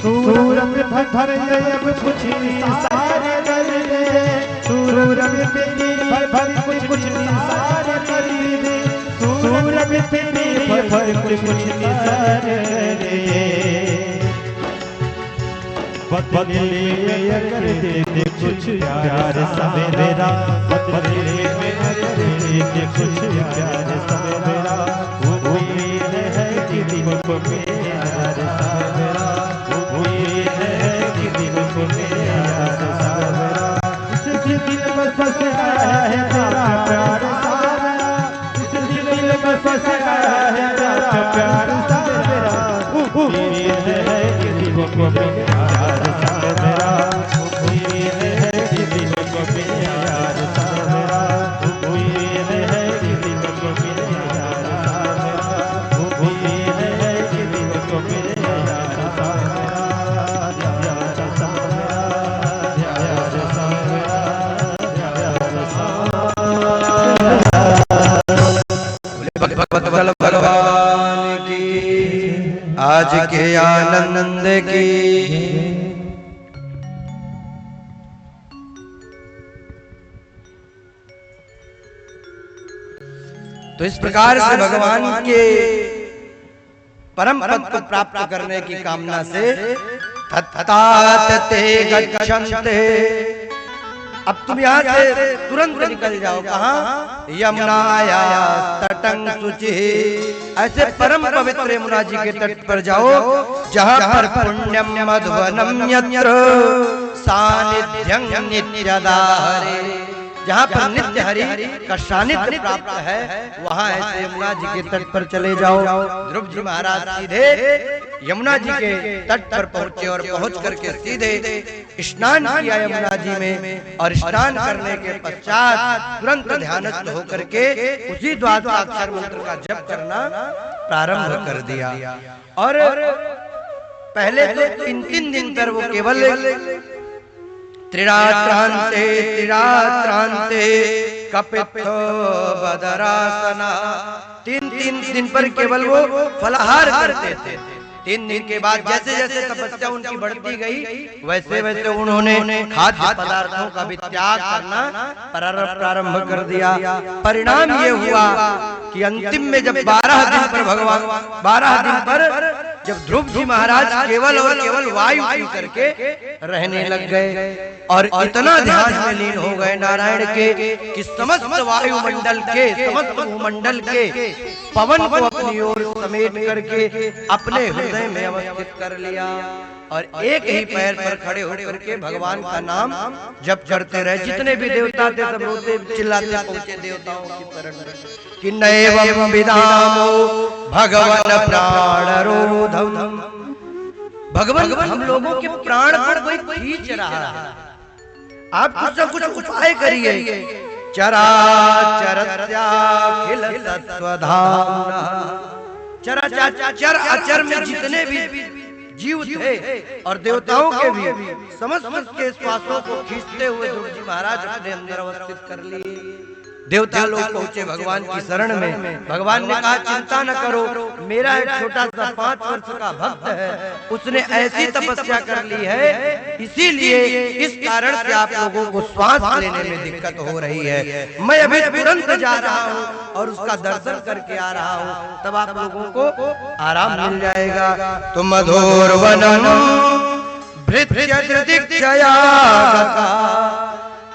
सूरत भर अब कुछ सारे कर दे, सूरत भर कुछ सारे कर दे, सूरत भर कुछ सारे दे। बदले में अगर दे दे कुछ प्यार सा मेरा, बदले में अगर दे दे कुछ प्यार सा मेरा, उम्मीद है कि तुमको मिले प्यार सा मेरा, उम्मीद है कि तुमको मिले प्यार सा मेरा। इस दिल में फंस गया है तेरा प्यार सा मेरा, इस दिल में फंस गया है तेरा प्यार सा मेरा, उम्मीद है कि तुमको मिले प्यार सा मेरा, उम्मीद है कि तुमको मिले प्यार सा मेरा, उम्मीद है कि तुमको मिले प्यार सा मेरा, उम्मीद है कि तुमको मिले प्यार सा मेरा, प्यार सा मेरा, प्यार सा मेरा, प्यार सा मेरा। भगवान की आज के आनंद की। तो इस प्रकार से भगवान के परम पद को प्राप्त करने की कामना से तत्ताते गच्छन्ते। अब तुम यहाँ से तुरंत निकल जाओ। कहाँ? यमुनाया तटं शुचि। ऐसे परम पवित्र यमुना जी के तट पर जाओ जहाँ पर पुण्यम मधुवनम यत्र सानिध्यं नित्यदा हरे। जहाँ पर नित्य हरि का सानिध्य प्राप्त है वहाँ ऐसे यमुना जी के तट पर चले जाओ। ध्रुव जी महाराज सीधे यमुना जी के तट पर पहुँचे और पहुँच करके सीधे स्नान किया यमुना जी में। और स्नान करने के पश्चात तुरंत ध्यानस्थ होकर के उसी द्वादशाक्षर मंत्र का जप करना प्रारंभ कर दिया। और पहले तो 3-3 दिन पर वो केवल त्रिरात्रांते त्रिरात्रांते कपित्थो बदरासना 3-3 दिन पर केवल वो फलाहार करते थे। 3 दिन के बाद जैसे जैसे तपस्या उनकी बढ़ती गई वैसे वैसे उन्होंने खाद्य पदार्थों का भी त्याग करना प्रारंभ कर दिया। परिणाम ये हुआ कि अंतिम में जब 12 दिन पर भगवान 12 दिन पर जब ध्रुव जी महाराज केवल और केवल वायु पी करके रहने लग गए और इतना ध्यान में लीन हो गए नारायण के कि समस्त वायुमंडल के समस्त भूमंडल के पवन को अपनी ओर समेट करके अपने हृदय में अवस्थित कर लिया। और एक ही पैर पर खड़े होकर के भगवान का नाम जप करते रहे। जितने भी देवता थे सब रोते चिल्लाते पहुंचे देवताओं की शरण में कि नैवं विदामो भगवन प्राणरोधम। भगवान हम लोगों के प्राण पर कोई खींच रहा है, आप कुछ न कुछ उपाय करिए। चराचरस्याखिल तत्वधाम्ना। चर अचर में जितने भी जीव थे और देवताओं के भी समस्त के श्वासों को खींचते हुए ध्रुव जी महाराज अपने अंदर अवस्थित कर लिए। देवता लोग पहुंचे भगवान की शरण में। भगवान ने कहा चिंता न करो, मेरा एक छोटा सा 5 वर्ष का भक्त है, उसने ऐसी तपस्या कर ली है, इसीलिए इस कारण से आप लोगों को श्वास लेने में दिक्कत हो रही है। मैं अभी तुरंत जा रहा हूँ और उसका दर्शन करके आ रहा हूँ, तब आप लोगों को आराम मिल जाएगा। तो मधुर वनम भृत्य दीक्षया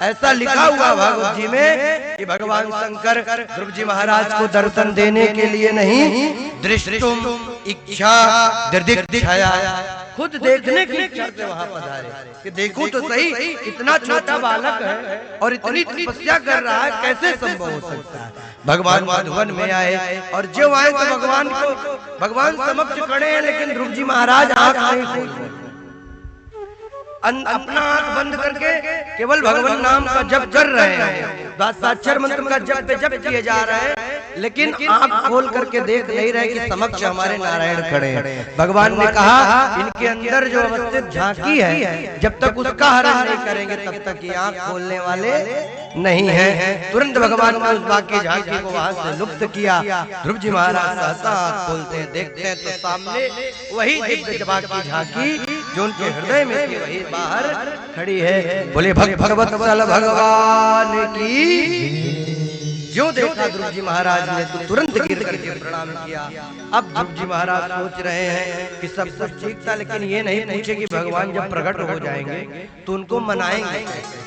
ऐसा लिखा हुआ भागवत जी में कि भगवान शंकर ध्रुव जी महाराज को दर्शन देने के लिए नहीं, दृष्टुम इच्छा दिदीक्षया खुद देखने की इच्छा से वहां पधारे कि देखूं तो सही, इतना छोटा बालक है और इतनी तपस्या कर रहा है, कैसे संभव हो सकता है। भगवान मधुवन में आए और जो आए तो भगवान समक्ष खड़े हैं, लेकिन ध्रुव जी महाराज आंख नहीं खोल रहे, अपना आंख बंद करके केवल भगवान नाम का जप कर रहे हैं, द्वादशाक्षर मंत्र का जप पे जप किए जा रहे हैं, लेकिन आंख खोल करके देख नहीं रहे कि समक्ष हमारे नारायण खड़े हैं। भगवान ने कहा इनके अंदर जो अवस्थित झांकी है, जब तक उसका हरण नहीं करेंगे तब तक ये आंख खोलने वाले नहीं है। तुरंत भगवान ने उस बाकी झांकी को वहां से लुप्त किया। ध्रुव जी महाराज सहसा आंख खोलते हैं, देखते हैं तो सामने वही दिव्य जबा की झांकी जो उनके हृदय में थी वही बाहर खड़ी है। बोले भगवत भगवान की। जो देखा ध्रुव जी महाराज ने तो तुरंत गिर करके प्रणाम किया। अब ध्रुव जी महाराज सोच रहे हैं कि सब कुछ ठीक था, लेकिन ये नहीं पूछे कि भगवान जब प्रकट हो जाएंगे तो उनको मनाएंगे कैसे,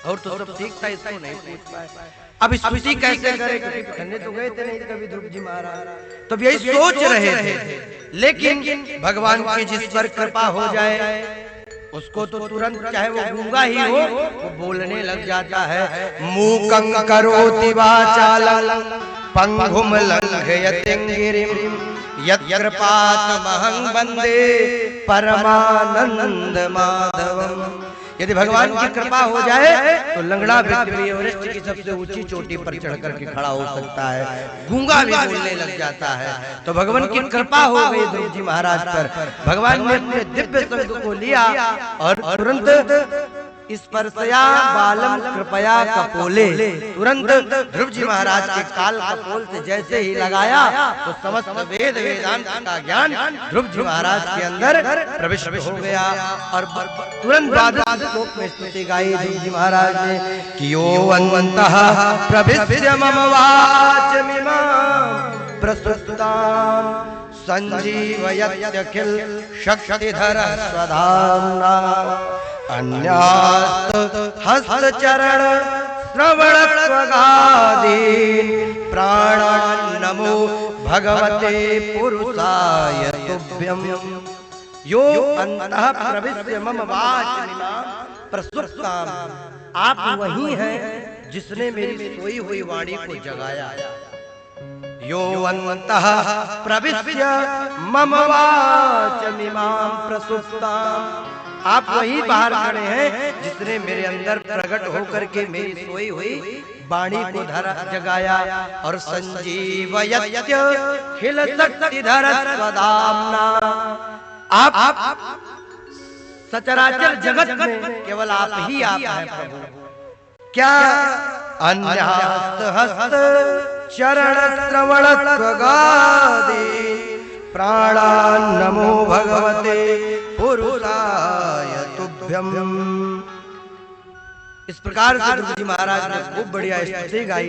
और तो सब ठीक था, इसको नहीं पूछ पाए। अब स्तुति कैसे करें, क्योंकि करने तो गए थे नहीं कभी ध्रुव जी महाराज, तब यही सोच रहे थे। लेकिन भगवान की जिस पर कृपा हो जाए उसको तो तुरंत, चाहे वो गूंगा ही हो, वो बोलने लग जाता है। मूकं करोति वाचालं पंगुम लंघयति गिरिं यत्कृपातमहं वन्दे परमानंद माधवम्। यदि भगवान की कृपा हो जाए तो लंगड़ा पृथ्वी एवरेस्ट की सबसे ऊंची चोटी पर चढ़ करके खड़ा हो सकता है, गूंगा भी बोलने लग जाता है। तो भगवान की कृपा हो गई ध्रुव जी महाराज पर। भगवान ने अपने दिव्य शब्द को लिया और तुरंत स्पर्शया बालम कृपया कपोले, तुरंत ध्रुव जी महाराज के काल कपोल से जैसे ही लगाया तो समस्त वेद वेदांत का ज्ञान ध्रुव जी महाराज के अंदर प्रविष्ट हो गया। और तुरंत बाद श्लोक में स्तुति गाई ध्रुव जी महाराज ने कि यो अन्वन्तः प्रविश्य मम वाचमिमां प्रस्तुतां संजीवयत्यखिल शक्तिधर स्वधाम्ना अन्यास्त हस्तचरण श्रवण स्वगादीन प्राणान् नमो भगवते पुरुषाय तुभ्यम्। यो अन्तः प्रविश्य मम वाचमिमां प्रस्तुताम्। आप वही हैं जिसने मेरी सोई हुई वाणी को जगाया। यो अन्तः प्रविश्य मम वाचमिमां प्रस्तुताम्। आप वही बाहर खड़े हैं जिसने मेरे अंदर प्रकट होकर के मेरी सोई हुई वाणी को जगाया। और संजीवयत्य खिल शक्तिधर स्वधाम्ना। आप सचराचर जगत में केवल आप ही आप हैं प्रभु। क्या अन्यहस्त हस्त चरण श्रवण स्वगादि प्राणान् नमो भगवते पुरुषाय तुभ्यम्। इस प्रकार से ध्रुव जी महाराज ने खूब बढ़िया स्तुति गाई।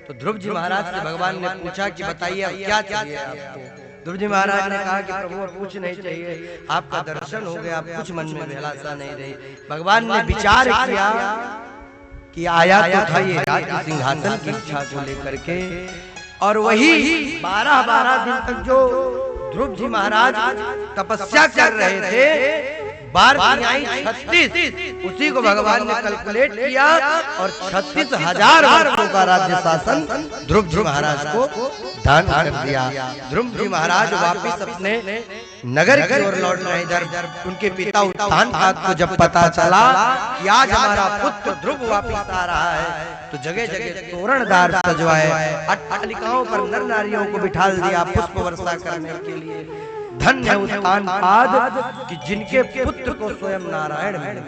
तो ध्रुव जी महाराज से भगवान ने पूछा कि बताइए अब क्या चाहिए आपको। ध्रुव जी महाराज ने कहा कि प्रभु और कुछ नहीं चाहिए, आपका दर्शन हो गया, आप कुछ मन में अभिलाषा नहीं रही। भगवान ने विचार किया कि आया तो था ये राज्य सिंहासन की इच्छा को लेकर के, और वही 12-12 दिन तक जो ध्रुव जी महाराज तपस्या कर रहे थे, बार आई 36, उसी को भगवान ने कैलकुलेट किया और 36,000 वर्षों का राज्य शासन ध्रुव जी महाराज को दान कर दिया। ध्रुव जी महाराज वापिस अपने नगर की ओर लौट रहे। इधर उनके पिता उत्तानपाद को जब पता चला कि आज हमारा पुत्र ध्रुव वापिस आ रहा है, तो जगह जगह तोरणदार सजवाए, अट्टालिकाओं पर नर नारियों को बिठा दिया पुष्प वर्षा करने के लिए। धन्य उत्तानपाद कि जिनके पुत्र को स्वयं नारायण मिले।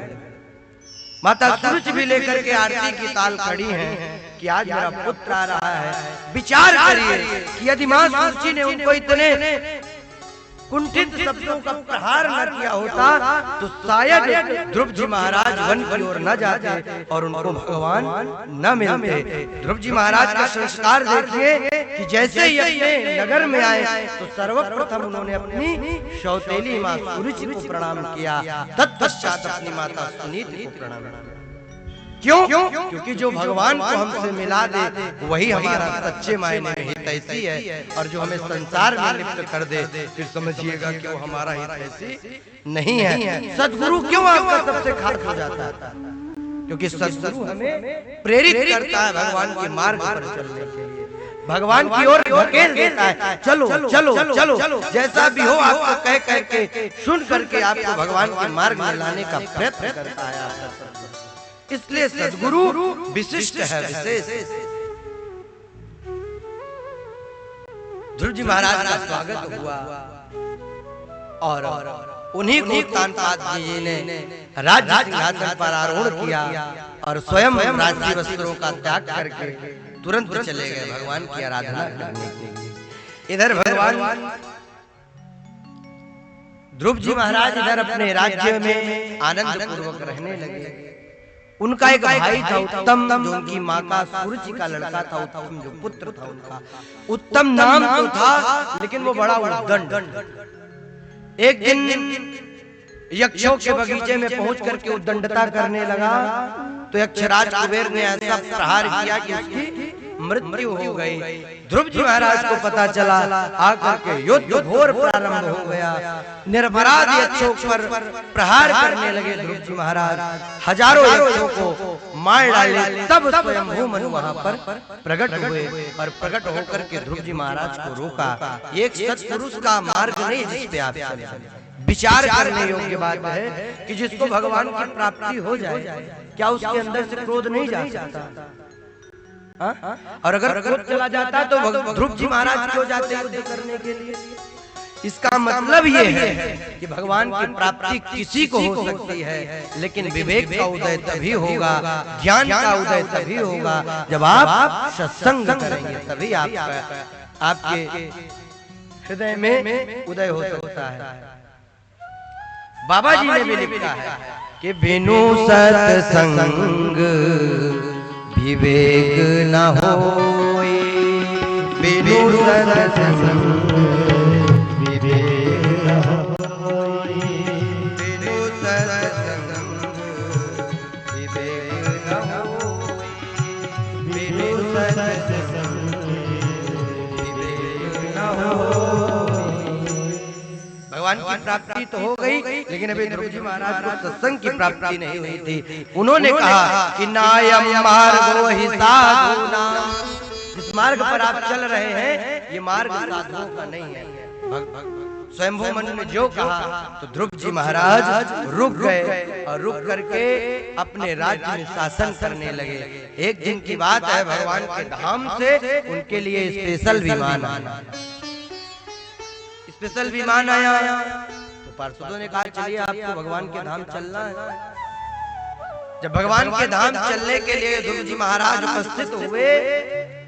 माता सुरुच भी लेकर के आरती की ताल खड़ी हैं कि आज मेरा पुत्र आ रहा है। विचार करिए कि यदि मां सुरुचि ने उनको इतने कुंठित शब्दों का प्रहार न किया होता तो शायद ध्रुव जी महाराज वन की ओर न जाते और उनको भगवान न मिलते। ध्रुव जी महाराज का संस्कार देखिए कि जैसे ही अपने नगर में आए तो सर्वप्रथम उन्होंने अपनी सौतेली मां सुरुचि को प्रणाम किया, तत्पश्चात अपनी माता सुनीति को प्रणाम किया। क्यों? क्योंकि जो भगवान को हमसे मिला दे वही हमारा सच्चे मायने में हितैषी है, और जो हमें संसार में लिप्त कर दे फिर समझिएगा कि वो हमारा हितैषी नहीं है। सद्गुरु क्यों आपका सबसे खास हो जाता है? क्योंकि सद्गुरु हमें प्रेरित करता है भगवान के मार्ग पर चलने के लिए, भगवान की ओर धकेल देता है। चलो चलो चलो, जैसा भी हो आपको कह करके सुन करके आपको भगवान के मार्ग में लाने का प्रयत्न करता है आपका। इसलिए सद्गुरु विशिष्ट है, विशेष। ध्रुव जी महाराज का स्वागत हुआ और उन्हीं को तानपाद जी ने राज्य सिंहासन पर आरोहण किया और स्वयं राज्य वस्त्रों का त्याग करके तुरंत चले गए भगवान की आराधना करने के लिए। इधर भगवान ध्रुव जी महाराज इधर अपने राज्य में आनंद पूर्वक रहने लगे। उनका एक भाई था उत्तम, जो उनकी माँ का सूर्य का लड़का था। उत्तम जो पुत्र था उनका, उत्तम नाम तो था लेकिन वो बड़ा उद्दंड। एक दिन यक्षों के बगीचे में पहुंच करके उद्दंडता करने लगा तो यक्षराज कुबेर ने ऐसा प्रहार किया कि उसकी मृत्यु हो गई। ध्रुव जी महाराज को पता चला, आकर के युद्ध घोर प्रारंभ हो गया। निरपराध यक्षों पर प्रहार करने लगे ध्रुव जी महाराज, हजारों यक्षों को मार डाले। तब स्वयंभू मनु वहां पर प्रकट हुए और प्रकट होकर के ध्रुव जी महाराज को रोका। एक सत्पुरुष का मार्ग नहीं जिस पे आप चले। विचार करने योग्य बात है कि जिसको भगवान की प्राप्ति हो जाए, क्या उसके अंदर से क्रोध नहीं जा सकता? और अगर क्रोध चला जाता तो ध्रुव जी महाराज क्यों जाते युद्ध करने के लिए? इसका मतलब ये है कि भगवान की प्राप्ति किसी को हो सकती है, लेकिन विवेक का उदय तभी होगा, ज्ञान का उदय तभी होगा जब आप सत्संग करेंगे, तभी आपके हृदय में उदय हो सकता है। बाबा जी ने भी लिखा है कि बिनु सत्संग विवेक न होई, बिनु सत्संग विवेक न होई, बिनु सत्संग विवेक न होई, बिनु सत्संग विवेक न होई। भगवान की प्राप्ति तो हो गई, लेकिन अभी ध्रुव जी महाराज को सत्संग की प्राप्ति नहीं हुई थी। उन्होंने कहा कि नायम मार्गो हि साधूनां, जिस मार्ग पर आप चल रहे हैं ये मार्ग साधुओं का नहीं है। स्वयंभू मनु ने जो कहा तो ध्रुव जी महाराज रुक गए और रुक करके अपने राज्य में शासन करने लगे। एक दिन की बात है, भगवान के धाम से उनके लिए स्पेशल विमान आया। स्पेशल विमान आया तो पार्षदों ने कहा चलिए आपको भगवान के धाम चलना है। जब भगवान के धाम चलने के लिए ध्रुव जी महाराज उपस्थित हुए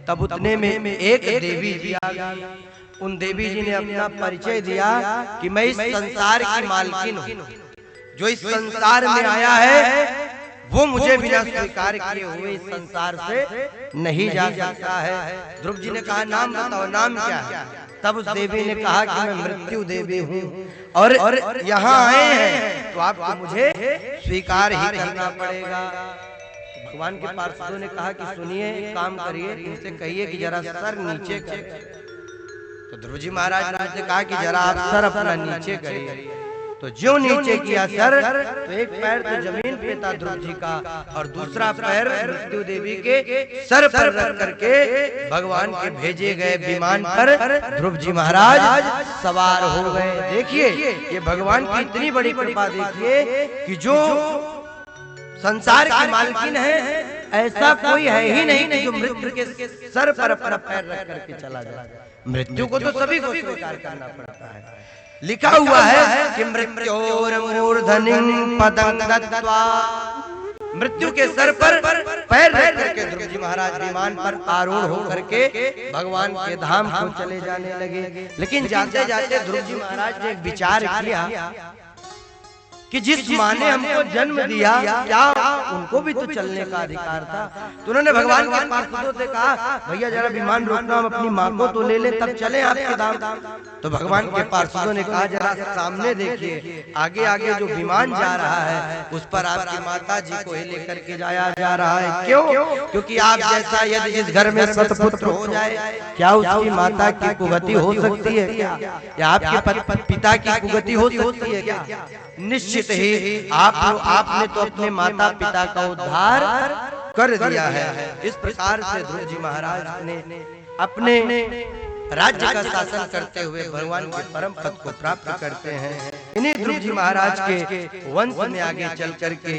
तब उतने में एक देवी जी आ गई। उन देवी जी ने अपना परिचय दिया कि मैं इस संसार की मालकिन हूँ, जो इस संसार में आया है वो मुझे बिना स्वीकार किए हुए इस संसार से नहीं जा सकता है। ध्रुव जी ने कहा नाम बताओ, नाम क्या है? तब उस देवी ने कहा कि मैं मृत्यु देवी हूँ और यहाँ आए हैं तो आपको मुझे स्वीकार ही करना पड़ेगा। भगवान के पार्षदों ने कहा कि सुनिए, एक काम करिए, इनसे कहिए कि जरा सर नीचे करें। तो ध्रुव जी महाराज ने कहा कि जरा आप सर अपना नीचे करिए। तो जो नीचे किया सर, तो एक पैर तो जमीन पे था ध्रुव जी का और दूसरा पैर मृत्यु देवी के सर पर रख करके भगवान के भेजे गए विमान पर ध्रुव जी महाराज सवार हो गए। देखिए ये भगवान की इतनी बड़ी कृपा देखिए कि जो संसार की मालकिन है ऐसा कोई है ही नहीं कि जो मृत्यु के सर पर अपना पैर रख करके चला जाए। मृत्यु को तो सभी को स्वीकार करना पड़ता है। लिखा हुआ है कि मृत्योर्मूर्धनिं पदं दत्त्वा, मृत्यु के सर पर पैर रख करके ध्रुव जी महाराज विमान पर आरूढ़ होकर के भगवान के धाम को चले जाने लगे। लेकिन जाते जाते ध्रुव जी महाराज ने एक विचार किया कि जिस माँ ने हमको जन्म दिया क्या उनको भी तो चलने का अधिकार था। तो उन्होंने भगवान के पार्षदों से कहा भैया जरा विमान रोकना, हम अपनी माँ को तो ले ले तब चले आपके धाम। तो भगवान के पार्षदों ने कहा जरा सामने देखिए, आगे आगे जो विमान जा रहा है उस पर आपकी माता जी को ही लेकर के जाया जा रहा है। क्यों? क्योंकि आप जैसा यदि इस घर में सतपुत्र हो जाए, क्या उसकी माता की कुगति हो सकती है क्या? या आपके पिता की कुगति हो सकती है क्या? निश्चित ही आपने तो अपने माता पिता का उद्धार कर दिया है। इस प्रकार से ध्रुव जी महाराज ने अपने राज्य का शासन करते हुए भगवान के परम पद को प्राप्त करते हैं। इन्हीं ध्रुव जी महाराज के वंश में आगे चल करके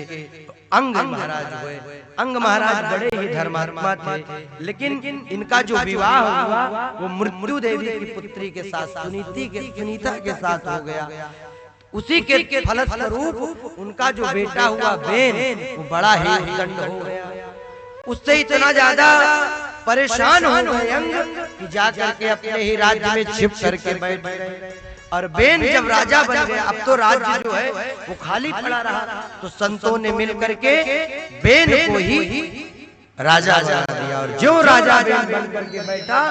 अंग महाराज हुए। अंग महाराज बड़े ही धर्मात्मा थे, लेकिन इनका जो विवाह हुआ वो मृत्यु देवी की पुत्री के साथ सुनीता के साथ हो गया। उसी के फलस्वरूप उनका जो बेटा हुआ बेन वो बड़ा ही उद्दंड हो गया। उससे इतना ज्यादा परेशान हो गए अंग कि जाकर के अपने ही राज्य में छिप करके बैठ गए। और बेन जब राजा बन गया, अब तो राज्य जो है वो खाली पड़ा रहा, तो संतों ने मिल करके बेन को ही राजा बना दिया। और जो राजा बेन बन करके बैठा,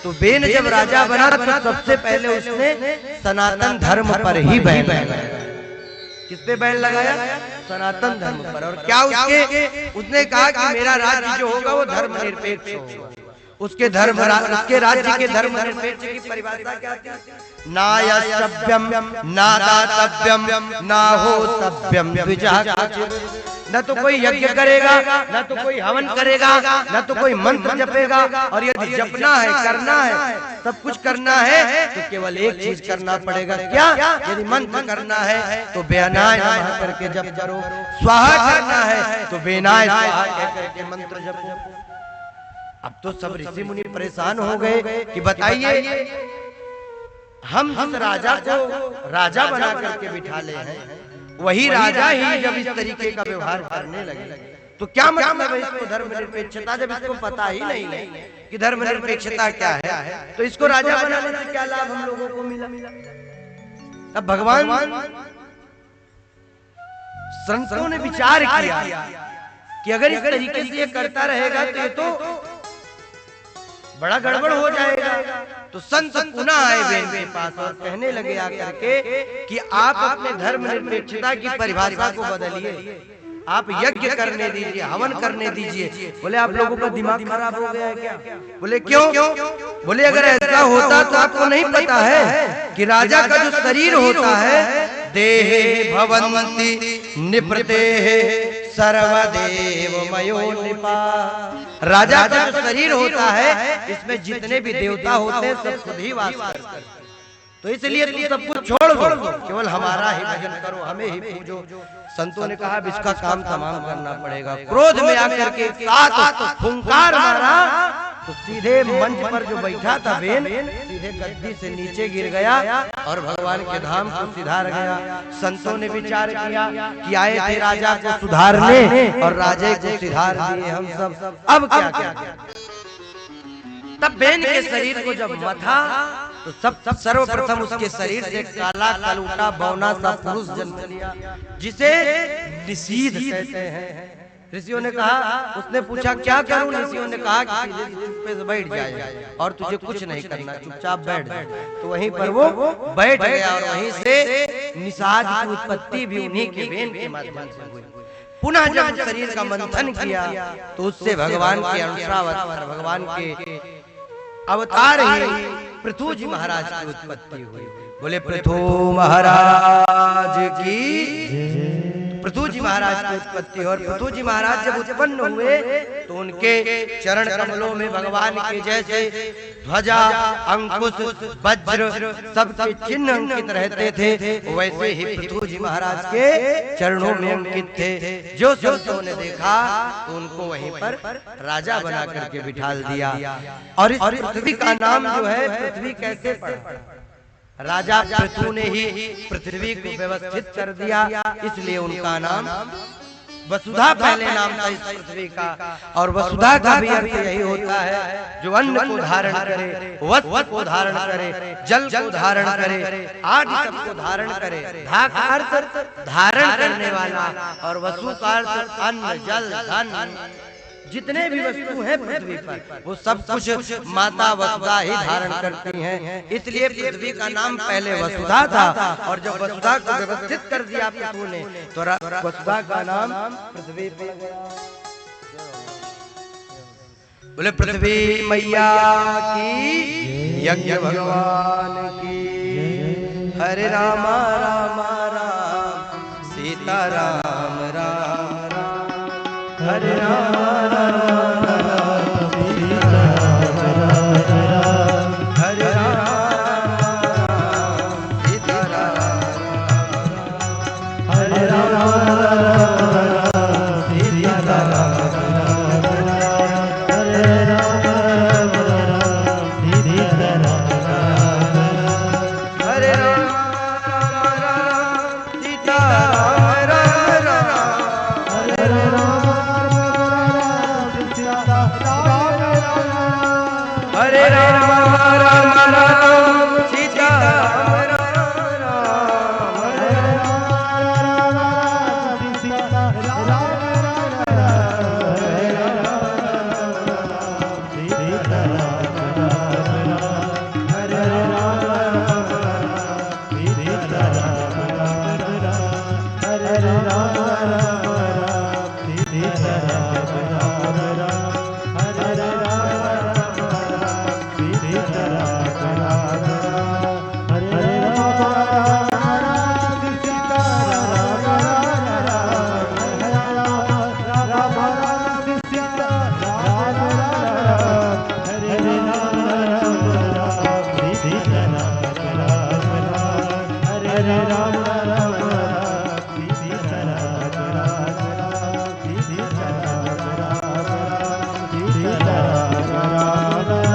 तो बेन जब राजा बना तो सबसे पहले उसने सनातन धर्म पर ही बैन लगाया। किस पे बैन लगाया? सनातन धर्म पर। और क्या उसने कहा कि मेरा राज्य जो होगा वो धर्मनिरपेक्ष होगा। उसके राज्य के धर्मनिरपेक्ष की परिभाषा क्या थी? ना यस्तव्यम ना दातव्यम ना होतव्यम द्विजाः। न तो कोई यज्ञ करेगा, न तो कोई हवन करेगा, न तो कोई मंत्र जपेगा। और यदि जपना है, करना है, सब कुछ करना है तो केवल एक चीज करना पड़ेगा। क्या? यदि मंत्र करना है तो बेअनाय नमः करके जप करो, स्वाहा करना है तो बेनाय स्वाहा कह करके मंत्र जपो। अब तो सब ऋषि मुनि परेशान हो गए कि बताइए हम जिस राजा को राजा बना करके बिठा ले हैं, वही राजा ही जब इस तरीके का व्यवहार करने लगे तो क्या मतलब है इसको धर्मनिरपेक्षता, जब इसको पता ही नहीं है कि धर्मनिरपेक्षता क्या है, तो इसको राजा बनाने से क्या लाभ हम लोगों को मिला? अब भगवान संतों ने विचार किया कि अगर इस तरीके से ये करता रहेगा तो ये तो बड़ा गड़बड़ हो जाएगा। तो संत पुनः आए बेन के पास और कहने लगे आकर के कि आप अपने धर्मनिरपेक्षता की परिभाषा को बदलिए, आप यज्ञ करने दीजिए, हवन करने दीजिए। बोले आप लोगों का दिमाग खराब हो गया है क्या? बोले क्यों? बोले अगर ऐसा होता तो आपको नहीं पता है कि राजा का जो शरीर होता है देहे भवन्ति निपृतेः सर्वदेव मयो नृपा। राजा का जो शरीर होता है इसमें जितने भी देवता होते हैं सब खुद ही वास करते हैं। तो इसलिए तुम सब कुछ छोड़ दो, केवल हमारा ही भजन करो, हमें ही पूजो। संतों ने कहा इसका काम तमाम करना पड़ेगा। क्रोध में आकर के साथ फुंकार मारा तो सीधे मंच पर जो बैठा था बेन सीधे गद्दी से नीचे गिर गया और भगवान के धाम को सुधार गया। संतों ने विचार किया कि आए थे राजा को सुधारने और राजे को सुधार दिए हम सब, अब क्या क्या? तब बेन के शरीर को जब मथा तो सब सर्वप्रथम उसके शरीर से काला कलूटा बौना सा पुरुष जन्म लिया, जिसे निषीद कहते हैं। ऋषियों ने कहा, उसने पूछा क्या करूं? ऋषियों ने कहा कि पे बैठ जाए और तुझे कुछ नहीं करना, चुपचाप बैठ जाए। तो वहीं पर वो बैठ गया और वहीं से निषाद की उत्पत्ति भी उन्हीं के बेन के माध्यम से हुई। पुनः जब शरीर का मंथन किया तो उससे भगवान के अंशावतार, भगवान के अवतार ही पृथु जी महाराज की उत्पत्ति हुई। बोले पृथु महाराज की। पृथु जी महाराज की उत्पत्ति। और पृथु जी महाराज जब उत्पन्न हुए तो उनके चरण कमलों में भगवान के जैसे ध्वजा, अंकुश, वज्र सबके चिन्ह अंकित रहते थे, वैसे ही पृथु जी महाराज के चरणों में अंकित थे। जो संतों ने देखा तो उनको वहीं पर राजा बना करके बिठा दिया। और इस पृथ्वी का नाम जो है पृथ्वी कैसे पड़ा? राजा पृथु ने ही पृथ्वी को व्यवस्थित कर दिया, इसलिए उनका नाम वसुधा पहले नाम था इस पृथ्वी का, और वसुधा का भी अर्थ यही होता है जो अन्न को धारण करे, वस्त्र को धारण करे, जल को धारण करे, आदि सब को धारण करे। धा का अर्थ धारण करने वाला, और वसु का अर्थ अन्न जल धन, जितने भी वस्तु हैं पृथ्वी पर वो सब कुछ माता वसुधा ही धारण करती हैं। इसलिए पृथ्वी का नाम पहले वसुधा था, और जब वसुधा को व्यवस्थित कर दिया प्रभु ने तो वसुधा का नाम पृथ्वी पड़ गया। बोले पृथ्वी मैया की, यज्ञ भगवान की। हरे राम राम राम सीता राम राम राम, हरे राम राम राम सीता राम राम, हरे राम राम सीता राम राम, हरे राम राम सीता राम राम, हरे राम राम सीता राम राम, हरे राम राम सीता राम राम, हरे राम हरे राम राम राम सीता राम राम, हरे राम सीता राम राम, हरे राम सीता राम राम, हरे राम सीता राम राम, हरे राम सीता राम राम,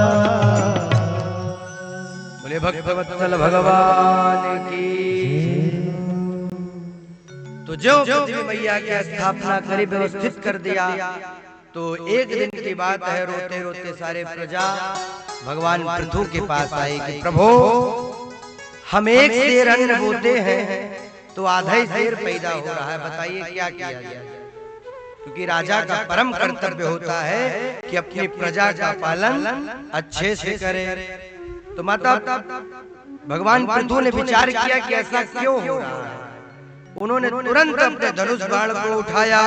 हरे भक्तवत्सल भगवान की। तो जो पृथ्वी मैया की स्थापना करी, व्यवस्थित कर दिया, तो एक दिन की बात है, रोते रोते सारे प्रजा भगवान पृथु के पास आई कि प्रभु हम एक शेर अन्न बोते हैं तो आधा ही शेर पैदा हो रहा है, बताइए क्या किया जाए। क्योंकि राजा का परम कर्तव्य होता है कि अपनी प्रजा का पालन अच्छे से करे। तो माता भगवान पृथु ने विचार किया कि ऐसा क्यों हो रहा है। उन्होंने तुरंत अपने धनुष बाण को उठाया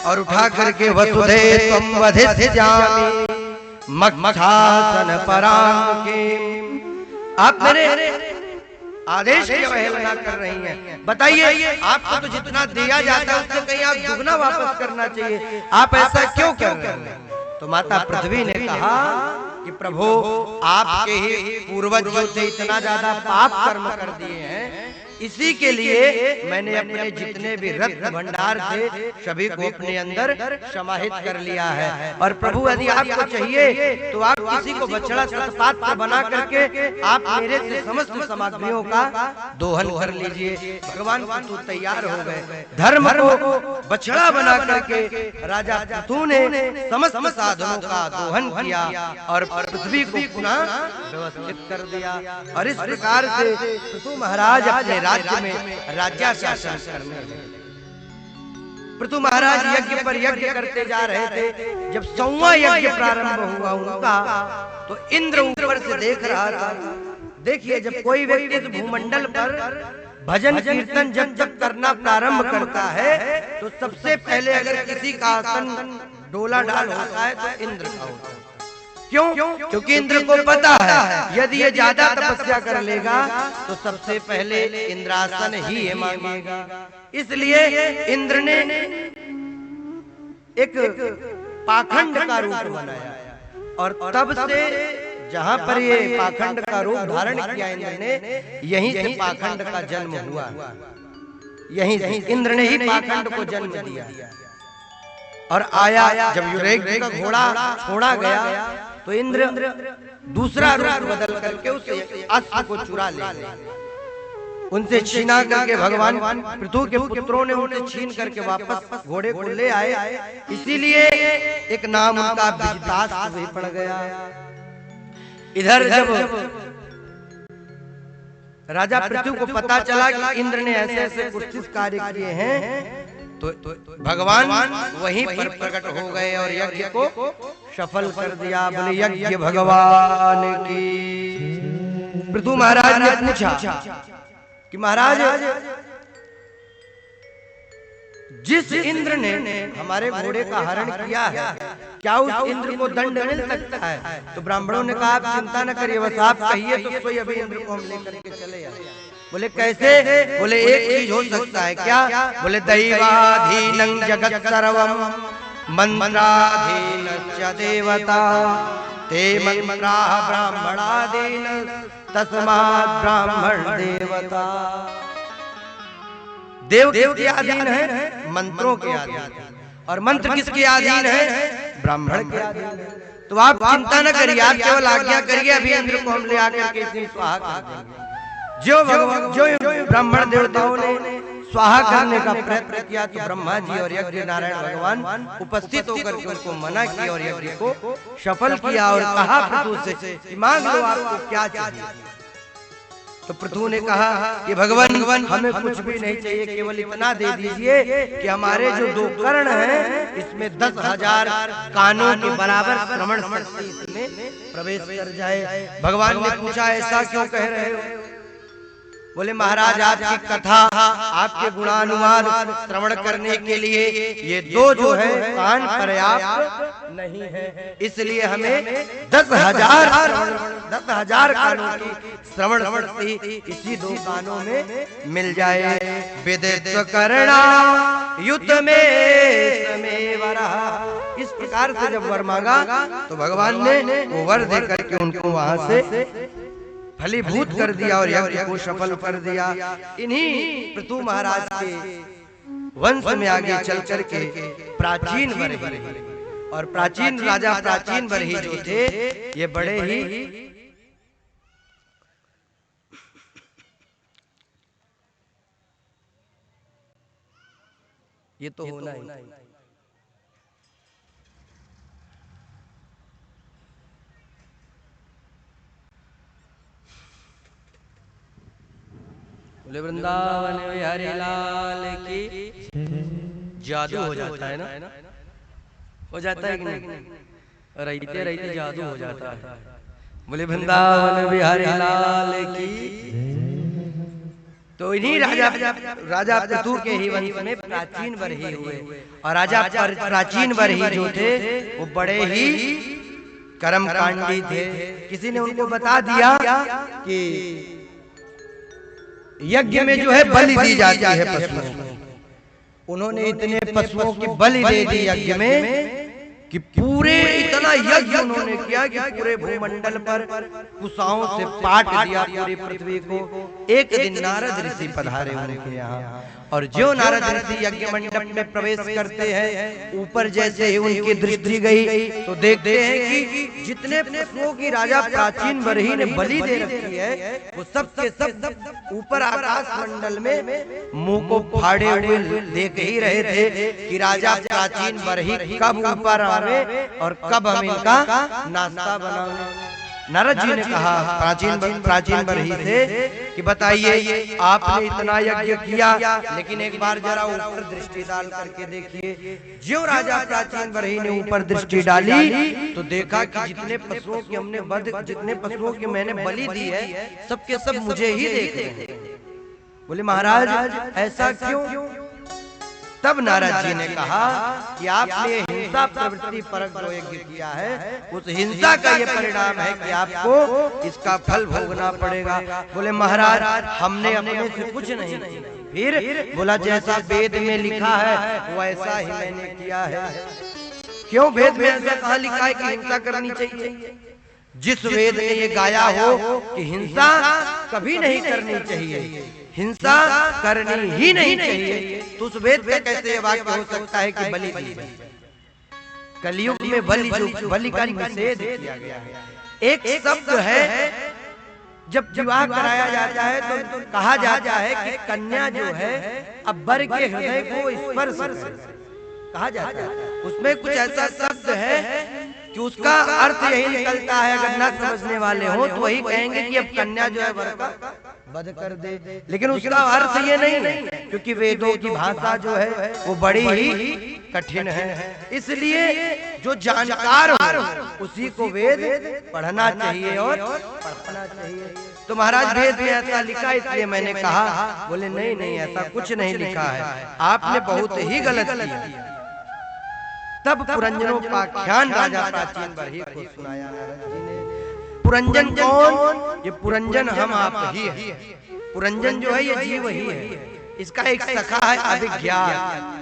और उठा करके वसुधे त्वं वधिष्यामि मक्षासन परांके, आप मेरे आदेश की अवहेलना कर रही हैं। बताइए आपको तो जितना दिया जाता है उससे कहीं आप दुगना वापस करना चाहिए, आप ऐसा क्यों कर रहे हैं। तो माता पृथ्वी ने कहा कि प्रभु आपके ही पूर्वज जो थे इतना ज्यादा पाप कर्म कर दिए हैं, इसी के लिए मैंने अपने जितने भी रत्न भंडार थे सभी को अपने अंदर समाहित कर लिया है। और प्रभु यदि आपको चाहिए तो आप किसी को बछड़ा सतपात्र बना करके आप मेरे से समस्त सामग्रियों का दोहन कर लीजिए। भगवान पृथु तैयार हो गए, धर्म को बछड़ा बना करके राजा पृथु ने समस्त साधनों का दोहन किया और पृथ्वी को पुनः व्यवस्थित कर दिया। और इस प्रकार से पृथु महाराज अपने राज्य में राज्याशासन करने लगे। पृथु महाराज यज्ञ पर यज्ञ करते जा रहे थे। जब 100वां यज्ञ प्रारंभ हुआ उनका, तो इंद्र ऊपर से देख रहा था। देखिए, जब कोई व्यक्ति इस भूमंडल पर भजन कीर्तन जब करना प्रारंभ करता है तो सबसे पहले अगर किसी का आसन डोला डाल होता है तो इंद्र का होता है। क्यों? क्योंकि इंद्र को पता है यदि ये ज्यादा तपस्या कर लेगा तो सबसे पहले इंद्रासन ही ये मांगेगा। इसलिए इंद्र ने एक पाखंड का रूप बनाया और तब से जहां पर ये पाखंड का रूप धारण किया इंद्र ने, यहीं से पाखंड का जन्म हुआ। यहीं से इंद्र ने ही पाखंड को जन्म दिया। और आया जब युरेग्य का घोड़ा छोड़ा गया तो इंद्र दूसरा रूप बदल करके उस अस्त्र को चुरा ले। उनसे छीना करके भगवान पृथु के पुत्रों ने उनसे छीन करके वापस घोड़े को ले आए, इसीलिए एक नाम उनका विजितास भी पड़ गया। इधर जब राजा पृथु को पता चला कि इंद्र ने ऐसे ऐसे कुछ कार्य किए हैं, तो भगवान वहीं पर प्रकट हो गए और यज्ञ को सफल कर दिया। बोले यज्ञ भगवान की। पृथु महाराज ने पूछा कि महाराज, जिस इंद्र ने हमारे घोड़े का हरण किया है, क्या उस इंद्र को दंड मिल सकता है? तो ब्राह्मणों ने कहा आप चिंता न करिए, बस आप कहिए तो कोई अभी इंद्र को हम लेकर के चले आए। बोले कैसे? बोले एक चीज हो सकता है। क्या? बोले दैवाधीनं जगत् सर्वं मंत्राधीनस्य देवता ते मंत्राः ब्राह्मणादीन तस्मात् ब्राह्मण देवता। देव के अधीन है, मंत्रों के अधीन है, और मंत्र किसके अधीन है? ब्राह्मण के अधीन है। तो आप चिंता न करिए, आप केवल आज्ञा करिए, अभी इंद्र को हम ले आकर के इसमें स्वाहा कर देंगे। जो ब्राह्मण देवताओं ने स्वाहा करने का प्रयत्न किया, तो ब्रह्मा जी और यज्ञ नारायण भगवान उपस्थित होकर के उनको मना किया और यज्ञ को सफल किया और कहा पृथु से कि मांग लो आपको क्या चाहिए। तो पृथु ने कहा कि भगवान हमें कुछ भी नहीं चाहिए, केवल इतना दे दीजिए कि हमारे जो 2 कर्ण हैं इसमें 10,000 कानों के बराबर श्रवण शक्ति इसमें प्रवेश कर जाए। भगवान ने पूछा ऐसा क्यों कह रहे हो? बोले महाराज आपकी कथा, आपके गुणानुवाद श्रवण करने के लिए ये 2 जो है कान पर्याप्त नहीं है, इसलिए हमें 10,000 कानों की श्रवण शक्ति इसी 2 कानों में मिल जाए। विदित्व कर्णा युत में समेवरा। इस प्रकार से जब वर मांगा तो भगवान ने वो वर दे करके उनको वहां से फलीभूत कर दिया और यज्ञ को सफल कर दिया। इन्हीं पृथु महाराज के वंश में आगे चल करके प्राचीन बरही, और प्राचीन राजा प्राचीन बरही जो थे ये बड़े ही ये तो होना ही। बोले वृंदावन बिहारी लाल की। जादू हो जाता है ना, हो जाता है कि नहीं? रहते रहते जादू हो जाता है। बोले वृंदावन बिहारी लाल की। तो इन्हीं राजा पृथु के ही वंश में प्राचीन बरही हुए, और राजा प्राचीन बरही जो थे वो बड़े ही कर्मकांडी थे। किसी ने उनको बता दिया कि यज्ञ में जो है बलि दी जाती है पशुओं को। उन्होंने इतने पशुओं की बलि दे दी यज्ञ में कि पूरे इतना यज्ञ उन्होंने किया कि पूरे भूमंडल पर कुशाओं से पाट दिया पूरी पृथ्वी को। एक दिन नारद ऋषि पधारे उनके यहाँ, और जो नारद ऋषि यज्ञ मंडप में प्रवेश करते हैं, ऊपर जैसे ही उनकी दृष्टि गई तो देखते हैं कि जितने पशुओं की राजा प्राचीन बरही ने बलि दे रखी है वो सब के सब ऊपर आकाश मंडल में मुंह को फाड़े हुए देख ही रहे थे कि राजा प्राचीन बरही कब ऊपर आवे और कब हम इनका नाश्ता बनाएं। नारद जी ने कहा प्राचीन बरही से कि बताइए आपने इतना यज्ञ किया, लेकिन एक बार जरा ऊपर दृष्टि डाल करके देखिए। जो राजा प्राचीन बरही ने ऊपर दृष्टि डाली तो देखा कि जितने पशुओं की हमने जितने पशुओं की मैंने बलि दी है सबके सब मुझे ही देख रहे हैं। बोले महाराज ऐसा क्यों? तब नारद जी ने कहा कि आपने हिंसा प्रवृत्ति परक जो यज्ञ किया है उस हिंसा का ये परिणाम है कि आपको इसका फल भोगना पड़ेगा। बोले महाराज हमने अपने से कुछ नहीं, फिर बोला जैसा वेद में लिखा है वैसा ही मैंने किया है। क्यों वेद में ऐसा कहाँ लिखा है कि हिंसा करनी चाहिए? जिस वेद ने ये गाया हो कि हिंसा कभी नहीं करनी चाहिए, हिंसा करनी ही नहीं चाहिए, तो उस वेद पे कैसे ये वाक्य हो सकता है कि बलि दी? कलयुग में बलि का निषेध किया गया है। एक शब्द है जब विवाह कराया जाता है तो कहा जाता है कि कन्या जो है अब वर के हृदय को स्पर्श कहा जाता है। उसमें कुछ ऐसा शब्द है कि उसका अर्थ यही निकलता है, अगर न समझने वाले हो तो वही कहेंगे कि अब कन्या जो है वर का वध कर दे, लेकिन उसका अर्थ ये नहीं है, क्योंकि वेदों की भाषा जो है वो बड़ी ही कठिन है। इसलिए जो जानकार हो उसी को वेद पढ़ना चाहिए और पढ़ना चाहिए। तो महाराज वेद में ऐसा लिखा, इसलिए मैंने कहा, बोले नहीं नहीं ऐसा कुछ नहीं लिखा है, आपने बहुत ही गलत किया। तब पुरंजनों का आख्यान राजा प्राचीन बरही को सुनाया नारद जी ने। पुरंजन कौन? ये पुरंजन हम आप ही है। पुरंजन जो है ये जीव ही है, इसका एक सखा है अभिज्ञात।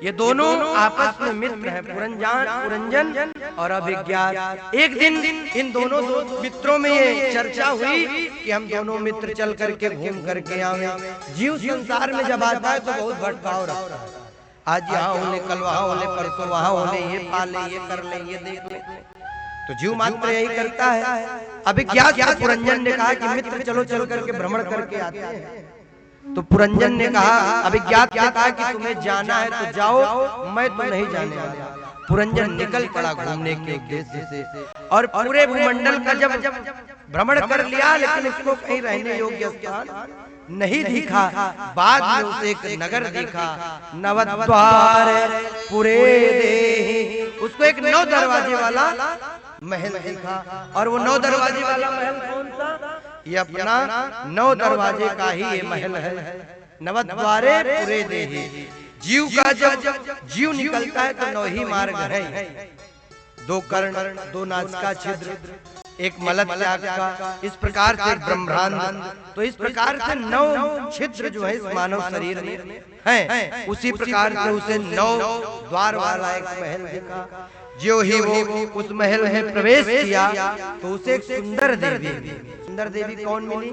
ये दोनों आपस में मित्र हैं, पुरंजन और अभिज्ञात। एक दिन इन दोनों मित्रों में ये चर्चा हुई कि हम दोनों मित्र चल करके घूम करके आवे। जीव संसार में जब आता है तो बहुत भटकाव रखता है, आज यहाँ होले, कल वहाँ होले, परसों वहाँ होले, ये पाले, ये कर ले, ये देख ले, तो जीव मात्र यही करता है। अभिज्ञात पुरंजन ने कहा कि मित्र चलो चल करके भ्रमण करके आते हैं। तो पुरंजन ने कहा, अभिज्ञात ने कहा कि तुम्हें जाना है तो जाओ, मैं तो नहीं जाने वाला। पुरंजन निकल पड़ा घूमने के उद्देश्य से और पूरे भूमंडल का जब भ्रमण कर लिया, लेकिन उसको कहीं रहने योग्य स्थान नहीं दिखा। बाद में उसे एक नगर दिखा, नवद्वार पुरे देहि, उसको एक 9 दरवाजे वाला महल दिखा। और वो 9 दरवाजे वाला महल कौन सा? ये अपना 9 दरवाजे का ही ये महल है। नवद्वारे पुरे देहि, जीव का जब जीव निकलता है तो 9 ही मार्ग है, 2 कर्ण, 2 नासिका छिद्र, एक मलत्याग का, इस प्रकार से ब्रह्मांड। तो इस प्रकार से 9 छिद्र जो है इस मानव शरीर में हैं, उसी प्रकार से उसे 9 द्वार वाला एक महल दिखा। जो ही वो उस महल में प्रवेश किया तो उसे एक सुंदर देवी कौन मिली?